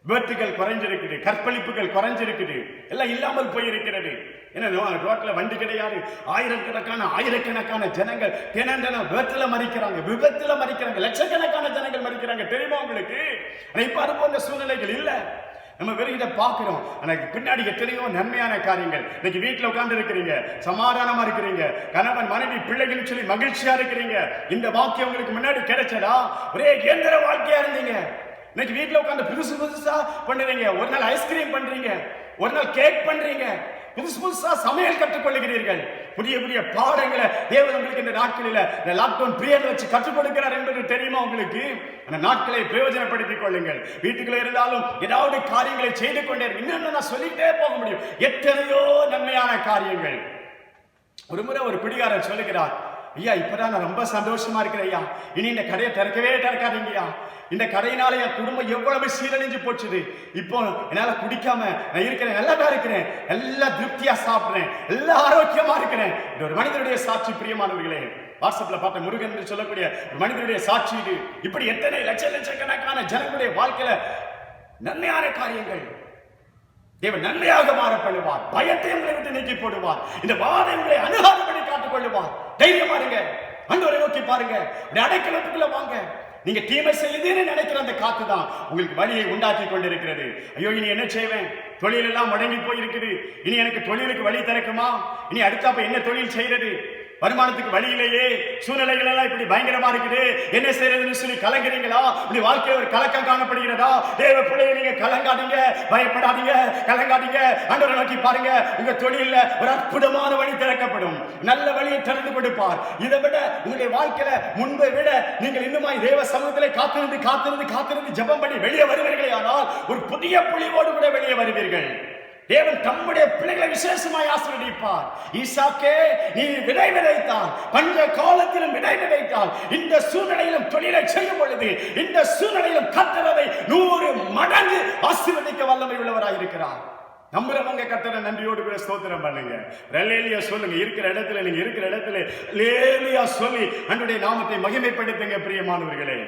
விபத்துகள் குறைஞ்சிருக்குது, கற்பழிப்புகள் குறைஞ்சிருக்குது, எல்லாம் இல்லாமல் போயிருக்கிறது. ஏன்னா ரோட்ல வண்டி கிடையாது, ஆயிரக்கணக்கான ஜனங்கள் தினம் விபத்துல மறிக்கிறாங்க, லட்சக்கணக்கான ஜனங்கள் மறிக்கிறாங்க. தெரியுமா உங்களுக்கு? இப்ப அது போன்ற சூழ்நிலைகள் இல்ல. நம்ம வெறும் இதை பார்க்கிறோம். எனக்கு பின்னாடி எத்தனையோ நன்மையான காரியங்கள். இன்னைக்கு வீட்டுல உட்கார்ந்து இருக்கிறீங்க, சமாதானமா இருக்கிறீங்க, கணவன் மனைவி பிள்ளைகள் சொல்லி மகிழ்ச்சியா இருக்கிறீங்க. இந்த வாக்கியம் உங்களுக்கு முன்னாடி கிடைச்சதா? ஒரே இயந்திர வாழ்க்கையா இருந்தீங்க. இன்னைக்கு வீட்டுல உட்கார்ந்து புதுசா பண்றீங்க. ஒரு நாள் ஐஸ்கிரீம் பண்றீங்க, ஒரு நாள் கேக் பண்றீங்க, புதுசா சமையல் கற்றுக்கொள்ளுகிறீர்கள். புதிய பாடங்களை தேவன் உங்களுக்கு இந்த நாட்களில் இந்த லாக்டவுன் பீரியட் வச்சு கற்றுக் கொடுக்கிறார் என்பது தெரியுமா உங்களுக்கு? அந்த நாட்களை பிரயோஜனப்படுத்திக் கொள்ளுங்கள். வீட்டுக்குள்ள இருந்தாலும் ஏதாவது காரியங்களை செய்து கொண்டே இன்னும் நான் சொல்லிட்டே போக முடியும். எத்தனையோ நன்மையான காரியங்கள். ஒரு முறை ஒரு பிடிகாரர் சொல்லுகிறார், ஐயா இப்பதான் நான் ரொம்ப சந்தோஷமா இருக்கிறேன் ஐயா, இனி இந்த கடையை திறக்காதீங்கய்யா, இந்த கடையினால என் குடும்பம் எவ்வளவு சீரழிஞ்சு போச்சுது. இப்போ என்னால குடிக்காம நான் இருக்கிறேன், நல்லா இருக்கிறேன், எல்லாம் திருப்தியா சாப்பிடுறேன், எல்லாம் ஆரோக்கியமா இருக்கிறேன். இது ஒரு மனிதனுடைய சாட்சி. பிரியமானவர்களே, வாட்ஸ்அப்ல பார்த்த முருகன் என்று சொல்லக்கூடிய ஒரு மனிதனுடைய சாட்சி இது. இப்படி எத்தனை லட்சக்கணக்கான ஜனங்களுடைய வாழ்க்கையில நன்மையான காரியங்கள். தேவன் நன்மையாக மாற பண்ணுவார். பயத்தை உங்களை விட்டு நீக்கி போடுவார். இந்த வாதை உங்களை அணுகாதபடி காத்துக் கொள்ளுவார். தைரியமா இருங்க, ஆண்டவரை நோக்கி பாருங்க, அடைக்கலத்துக்குள்ள வாங்க. நீங்க தீமை செய்யுதுன்னு நினைக்கிற அந்த காத்து தான் உங்களுக்கு வழியை உண்டாக்கி கொண்டிருக்கிறது. ஐயோ இனி என்ன செய்வேன், தொழில் எல்லாம் முடங்கி போயிருக்குது, இனி எனக்கு தொழிலுக்கு வழி திறக்குமா, இனி அடுத்தாப்ப என்ன தொழில் செய்யறது, வருமானத்துக்கு வழியிலேயே சூழ்நிலைகள் எல்லாம் இப்படி பயங்கரமா இருக்குது, என்ன செய்யறதுன்னு சொல்லி கலங்குறீங்களா? இப்படி வாழ்க்கையில ஒரு கலக்கம் காணப்படுகிறதா? தேவ பிள்ளையை நீங்க கலங்காதீங்க, பயப்படாதீங்க, கலங்காதீங்க. ஆண்டவரை நோக்கி பாருங்க, உங்க தொழில ஒரு அற்புதமான வழி திறக்கப்படும், நல்ல வழியை திறந்து கொடுப்பார். இதை விட உங்களுடைய வாழ்க்கையில முன்பை விட நீங்கள் இன்னுமாய் தேவ சமூகத்திலே காத்திருந்து ஜெபம் பண்ணி வெளியே வருவீர்களே, ஆனால் ஒரு புதிய புலிவோடு கூட வெளியே வருவீர்கள். தேவன் தம்முடைய பிள்ளைகளை விசேஷமாய் ஆசீர்வதிப்பார். ஈசாக்கே, நீ விதை விதைத்தால், பஞ்ச காலத்திலும் விதை விதைத்தால், இந்த சூழ்நிலையிலும் தொழிலை செய்யும் பொழுது, இந்த சூழ்நிலையிலும் கர்த்தரை 100 மடங்கு ஆசீர்வதிக்க வல்லமை உள்ளவராய் இருக்கிறார். நம்புறவங்க கர்த்தரை நன்றியோடு கூட ஸ்தோத்திரம் பண்ணுங்க. அல்லேலூயா சொல்லுங்க. இருக்கிற இடத்துல அல்லேலூயா சொல்லி ஆண்டவருடைய நாமத்தை மகிமைப்படுத்துங்க. பிரியமானவர்களே,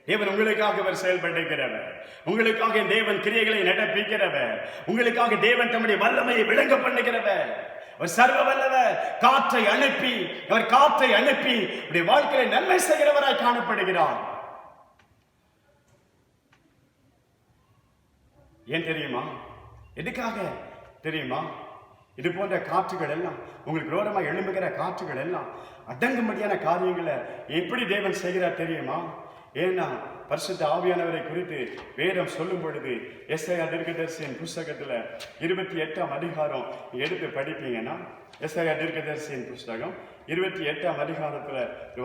தேவன் உங்களுக்காக அவர் செயல்படுகிறவர், உங்களுக்காக தேவன் கிரியைகளை நடப்பிக்கிறவர், உங்களுக்காக தேவன் தம்முடைய வல்லமையை விளங்க பண்ணுகிறவர். அவர் சர்வ வல்லவர். காற்றை அனுப்பி இப்படி வாழ்க்கையை நன்மை செய்கிறவராய் காணப்படுகிறார். ஏன் தெரியுமா? எதுக்காக தெரியுமா? இது போன்ற காற்றுகள் எல்லாம், உங்களுக்கு விரோதமாக எழும்புகிற காற்றுகள் எல்லாம் அடங்கும்படியான காரியங்களை எப்படி தேவன் செய்கிறார் தெரியுமா? ஏன்னா பரிசுத்த ஆவியானவரை குறித்து வேதம் சொல்லும் பொழுது எஸ்ஐயா தீர்க்கதரிசியின் புஸ்தகத்துல 28ஆம் அதிகாரம் எடுத்து படிப்பீங்கன்னா, எஸ்ஐயா தீர்க்கதரிசியின் புஸ்தகம் 28ஆம் அதிகாரத்துல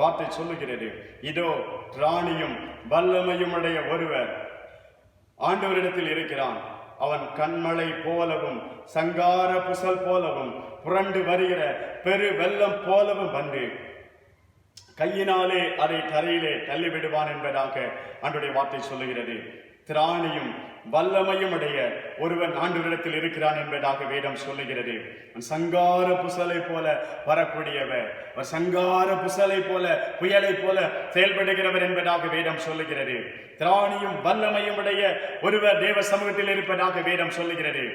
வார்த்தை சொல்லுகிறது, இதோ ராணியும் வல்லமையும் உடைய ஒருவர் ஆண்டவரிடத்தில் இருக்கிறான், அவன் கண்மலை போலவும் சங்கார புசல் போலவும் புரண்டு வருகிற பெரு வெள்ளம் போலவும் வந்து கையினாலே அதை தரையிலே தள்ளிவிடுவான் என்பதாக ஆண்டவருடைய வார்த்தை சொல்லுகிறது. திராணியும் வல்லமையும் உடைய ஒருவன் ஆண்டவரிடத்தில் இருக்கிறான் என்பதாக வேதம் சொல்லுகிறது. சங்கார புசலை போல வரக்கூடியவர், சங்கார புசலை போல புயலை போல செயல்படுகிறவர் என்பதாக வேதம் சொல்லுகிறது. திராணியும் வல்லமையும் உடைய ஒருவர் தேவ சமூகத்தில் இருப்பதாக வேதம் சொல்லுகிறது.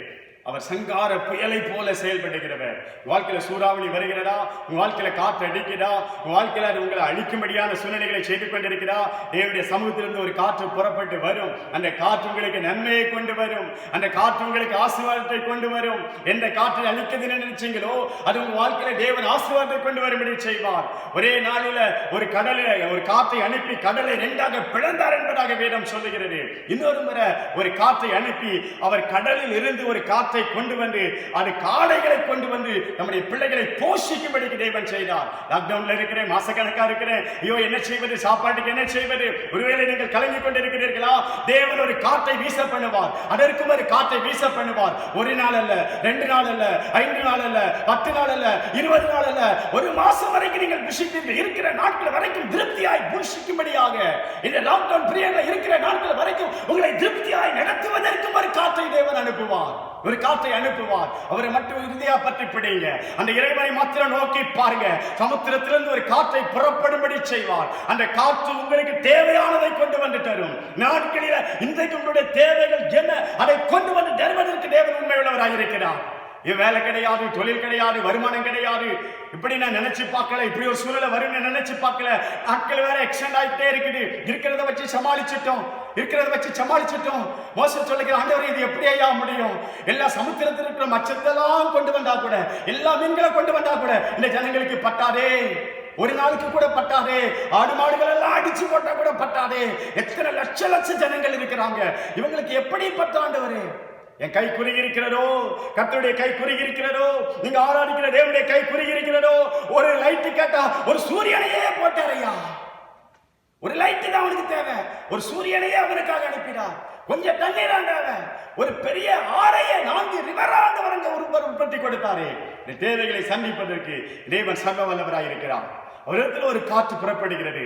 அவர் சங்கார புயலை போல செயல்படுகிறவர். வாழ்க்கையில சூறாவளி வருகிறதா, உங்க வாழ்க்கையில காற்று அடிக்கிறதா, உங்க வாழ்க்கையில அது உங்களை அழிக்கும்படியான சூழ்நிலைகளை செய்து கொண்டிருக்கிறா, தேவனுடைய சமூகத்திலிருந்து ஒரு காற்று புறப்பட்டு வரும். அந்த காற்று உங்களுக்கு நன்மையை கொண்டு வரும், அந்த காற்று உங்களுக்கு ஆசீர்வாதத்தை கொண்டு வரும். எந்த காற்றை அழிக்குதுன்னு நினைச்சீங்களோ அது உங்க வாழ்க்கையில தேவன் ஆசீர்வாதத்தை கொண்டு வரும்படி செய்வார். ஒரே நாளில ஒரு கடலில ஒரு காற்றை அனுப்பி கடலை 2ஆக பிளந்தார் என்பதாக வேதம் சொல்லுகிறது. இன்னொரு முறை ஒரு காற்றை அனுப்பி அவர் கடலில் இருந்து ஒரு காற்றை கொண்டு வந்து அது காளைகளை கொண்டு வந்து நம்முடைய பிள்ளைகளை போஷிக்கும்படிக்கு தேவன் செய்தார். லாக்டவுன்ல இருக்கிறேன், மாசக்கணக்கா இருக்கிறேன், ஐயோ என்ன செய்வது, சாப்பாட்டுக்கு என்ன செய்வது, ஒருவேளை நீங்கள் கலங்கி கொண்டிருக்கிறீர்களா? தேவன் ஒரு காற்றை வீச பண்ணுவார், அதற்கும் ஒரு காற்றை வீச பண்ணுவார். ஒரு நாள் அல்ல, 2 நாள் அல்ல, 5 நாள் அல்ல, 10 நாள் அல்ல, 20 நாள் அல்ல, 1 மாசம் வரைக்கும் நீங்கள் புஷிப்பீர்கள். இருக்கிற நாட்கள் வரைக்கும் திருப்தியாய் புஷிக்கும்படியாக இந்த லாக்டவுன் பீரியட்ல இருக்கிற நாட்கள் வரைக்கும் உங்களை திருப்தியாய் நடத்துவதற்கும் ஒரு காற்றை தேவன் அனுப்புவார். அனுப்புவார், ஒரு காற்றை அனுப்புவார். அவரை மட்டும் இறுதியா பற்றி பிடிங்க. அந்த இறைவனை மாத்திரம் நோக்கி பாருங்க. சமுத்திரத்திலிருந்து ஒரு காற்றை புறப்படும்படி செய்வார். அந்த காற்று உங்களுக்கு தேவையானதை கொண்டு வந்து தரும். நாட்களில இன்றைக்கு உங்களுடைய தேவைகள் என்ன, அதை கொண்டு வந்து தருவதற்கு தேவன் உண்மையுள்ளவராக இருக்கிறார். வேலை கிடையாது, தொழில் கிடையாது, வருமானம் கிடையாது, இப்படி நான் நினைச்சு பார்க்கல. இப்படி ஒரு சூழலை வரும்னு நினைச்சு பார்க்கல. நாட்கள் வேற எக்ஸ்டெண்ட் ஆகிட்டே இருக்குது. இருக்கிறத வச்சு சமாளிச்சிட்டோம். மோசே சொல்லுகிற, ஆண்டவரே இது எப்படி ஐயா முடியும்? எல்லா சமுத்திரத்தில் இருக்கிற மச்சத்தெல்லாம் கொண்டு வந்தா கூட, எல்லா மீன்களை கொண்டு வந்தா கூட இந்த ஜனங்களுக்கு பட்டாதே. ஒரு நாளுக்கு கூட பட்டாதே. ஆடு மாடுகள் எல்லாம் அடிச்சு போட்டா கூட பட்டாதே. எத்தனை லட்ச ஜனங்கள் இருக்கிறாங்க, இவங்களுக்கு எப்படி பட்ட ஆண்டவரே? என் கை குறுகி இருக்கிறதோ, கர்த்தருடைய கை குறுகி இருக்கிறதோ, நீங்க ஆராதிக்கிற தேவனுடைய கை குறுகி இருக்கிறதோ? ஒரு லைட் கேட்டா ஒரு சூரியனையே போட்டாரையா. ஒரு லைட் தான் அவனுக்கு தேவை. ஒரு சூரியனையே அவனுக்காக அனுப்பினார். கொஞ்சம் தண்ணீர் ஆண்டவன் ஒரு பெரிய ஆறையை 4 ரிவர் ஆண்டவரங்க உற்பத்தி கொடுத்தாரே. இந்த தேவைகளை சந்திப்பதற்கு தேவன் சர்வ வல்லவராய் இருக்கிறார். அவரிடத்தில் ஒரு காற்று புறப்படுகிறது.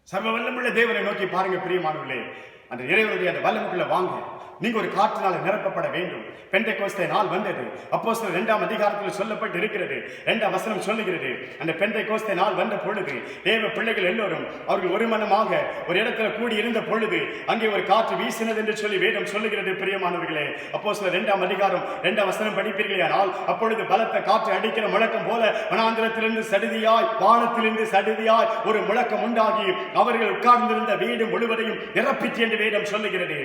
சர்வ வல்லமுள்ள தேவனை நோக்கி பாருங்க பிரியமானவர்களே. அந்த இறைவனுடைய அந்த வல்லமுக்குள்ள வாங்க. நீங்க ஒரு காற்றினால நிரப்பப்பட வேண்டும். பெந்தைக்கோஸ்தே நாள் வந்தது. அப்போஸ்தலர் 2ஆம் அதிகாரத்தில் சொல்லப்பட்டு இருக்கிறது. 2ஆம் வசனம் சொல்லுகிறது, அந்த பெந்தைக்கோஸ்தே நாள் வந்த பொழுது தேவ பிள்ளைகள் எல்லோரும் அவர்கள் ஒரு மனமாக ஒரு இடத்துல கூடி இருந்த பொழுது அங்கே ஒரு காற்று வீசினது என்று சொல்லி வேதம் சொல்லுகிறது. பிரியமானவர்களே, அப்போஸ்தலர் 2ஆம் அதிகாரம் 2ஆம் வசனம் படிப்பீர்களானால், அப்பொழுது பலத்த காற்று அடிக்கிற முழக்கம் போல வனாந்திரத்திலிருந்து சடுதியாய், வானத்திலிருந்து சடுதியாய் ஒரு முழக்கம் உண்டாகி அவர்கள் உட்கார்ந்திருந்த வீடு முழுவதையும் நிரப்பிச்சு என்று வேதம் சொல்லுகிறது.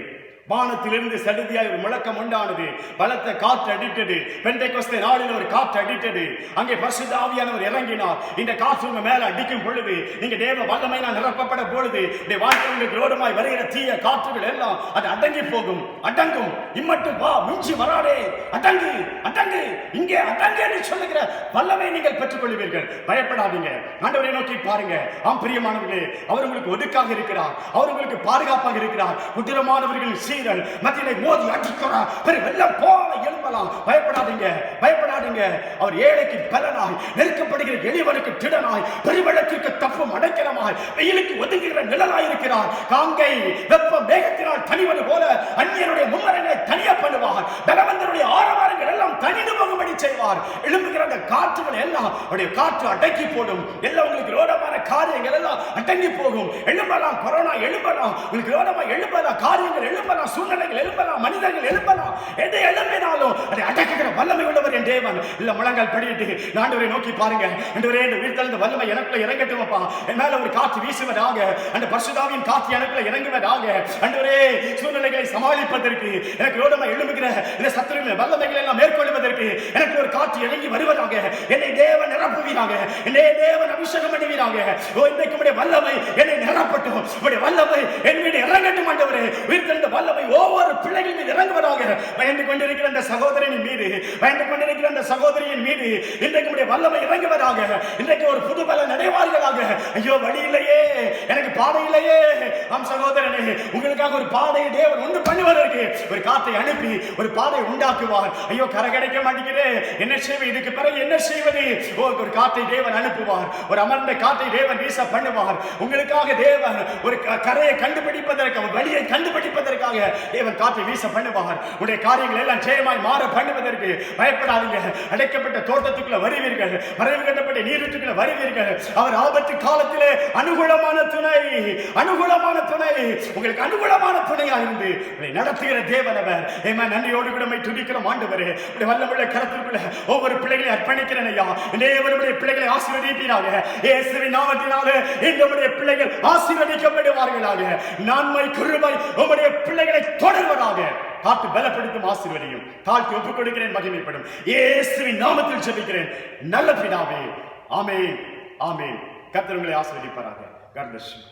வானத்திலிருந்து சடுதியாய் ஒரு முழக்கம் உண்டானது. பலத்த காற்று அடித்தது. பெந்தைக்கோஸ்தே நாளில் ஒரு காற்று அடித்தது. அங்கே பரிசுத்த ஆவியானவர் இறங்கினார். இந்த காற்று உங்க மேல அடிக்கும் பொழுது, நீங்க தேவ வல்லமையினால் நிரப்பப்பட பொழுது, இந்த வாழ்க்கைக்கு விரோதமாய் வருகிற தீய காற்றுகள் எல்லாம் அது அடங்கி போகும், அடங்கும். இம்மட்டும் வா, மிஞ்சி வராதே, அடங்கு அடங்கு, இங்கே அடங்கு என்று சொல்லுகிற வல்லமை நீங்கள் பெற்றுக் கொள்வீர்கள். பயப்படாதீங்க. ஆண்டவரை நோக்கி பாருங்க. ஆம் பிரியமானவர்களே, அவர் உங்களுக்கு ஒதுக்காக இருக்கிறார். அவர் உங்களுக்கு பாதுகாப்பாக இருக்கிறார். குதிரமானவர்கள் மத்தியிலே மோதி அடிக்கிறார். வெள்ளம் போல எழும்பலாம். பயப்படாதீங்க. அவர் ஏழைக்கு பலனாய், நெருக்கப்படுகிற எளிவனுக்கு திடனாய், பெருவெள்ளத்திற்கு தப்பும் அடைக்கலமாய், வெயிலுக்கு ஒதுங்குகிற நிழலாய் இருக்கிறார். காங்கை வெப்ப மேகத்தினால் தனிவது போல அந்நியருடைய மும்மரங்களை தனியா பண்ணுவார். பலவந்தருடைய ஆரவாரங்கள் எல்லாம் தனிந்து போகும்படி செய்வார். எழும்புகிற அந்த காற்றுகள் எல்லாம் அவருடைய காற்று அடக்கி போடும். எல்லாம் உங்களுக்கு விரோதமான காரியங்கள் எல்லாம் அடங்கி போகும். எழும்பலாம், கொரோனா எழும்பலாம், உங்களுக்கு விரோதமாக எழும்பலாம், காரியங்கள் எழும்பலாம், சூழ்நிலைகள் எழும்பலாம், மனிதர்கள் எழும்பலாம். எதை எழும்பினாலும் அதை அடக்குகிற வல்லமை உள்ளவர் என் தேவன். இல்ல முழங்கால் படிட்டு ஆண்டவரை நோக்கி பாருங்க. ஆண்டவரே, இந்த உயிர்த்தெழுந்த வல்லமை எனக்குள்ள இறங்கட்டுமப்பா. என் மேல ஒரு காற்று வீசுவதாக, அந்த பரிசுத்தாவியின் காற்று எனக்குள்ள இறங்குவதாக. ஆண்டவரே, சூழ்நிலைகளை சமாளிப்பதற்கு, எனக்கு விரோதமாக எழும்புகிற இந்த சத்துருவின் வல்லமைகளை எல்லாம் மேற்கொள்வதற்கு எனக்கு ஒரு காற்று இறங்கி வருவதாக. என்னை தேவன் நிரப்புவீராக. என்னை தேவன் அபிஷேகம் பண்ணுவீராக. ஓ, இன்றைக்கு உம்முடைய வல்லமை என்னை நிரப்பட்டும். உம்முடைய வல்லமை என் மீது இறங்கட்டும். ஆண்டவரே, உயிர்த்தெழுந்த வல்லமை ஒவ்வொரு பிள்ளைகள் மீது இறங்குவதாக. பயந்து கொண்டிருக்கிற அந்த சகோதரனின் மீது, பயந்து கொண்டிருக்கிற அந்த சகோதரியின் மீது இன்றைக்கு உடைய வல்லமை இறங்குவதாக. இன்றைக்கு ஒரு புது பலன் அடைவார்களாக. ஐயோ, வழி இல்லையே, எனக்கு பாதை இல்லையே. ஆம் சகோதரனே, உங்களுக்காக ஒரு பாதையை தேவன் உண்டு பண்ணுவதற்கு ஒரு காற்றை அனுப்பி ஒரு பாதை உண்டாக்குவார். ஐயோ, கரை கிடைக்க மாட்டேங்குது, என்ன செய்வது? இதுக்கு பிறகு என்ன செய்வது? ஒரு காற்றை தேவன் அனுப்புவார். ஒரு அமர்ந்த காற்றை தேவன் வீச பண்ணுவார். உங்களுக்காக தேவன் ஒரு கரையை கண்டுபிடிப்பதற்கு, வழியை கண்டுபிடிப்பதற்காக தேவன் காற்றை வீச பண்ணுவார். உடைய காரியங்கள் எல்லாம் ஜெயமாய் மாற பண்ணுவதற்கு பயப்படாதீங்க. அடைக்கப்பட்ட தோட்டத்துக்குள்ள வருவீர்கள், மறைவு கட்டப்பட்ட நீரூற்றுக்குள்ள வருவீர்கள். அவர் ஆபத்து காலத்திலே அனுகூலமான துணை, உங்களுக்கு அனுகூலமான துணையா இருந்து உங்களை நடத்துகிற தேவன் அவர். நன்றியோடு கூட துதிக்கிறோம் ஆண்டவரே. உடைய வல்லமுள்ள கரத்திற்குள்ள ஒவ்வொரு பிள்ளைகளை அர்ப்பணிக்கிறேன் ஐயா. தேவனுடைய பிள்ளைகளை ஆசீர்வதிப்பீராக. இயேசுவின் நாமத்தினாலே நம்முடைய பிள்ளைகள் ஆசீர்வதிக்கப்படுவார்களாக. நன்மை கிருபை உம்முடைய பிள்ளைகளை தொடர்வதாக. காத்து பலப்படுத்தும், ஆசீர்வதியும். தாழ்த்தி ஒப்புக் கொடுக்கிறேன், மகிமைப்படும். இயேசுவின் நாமத்தில் ஜெபிக்கிறேன் நல்ல பிதாவே. ஆமென், ஆமென். கர்த்தர் உங்களை ஆசீர்வதிப்பாராக. God bless you.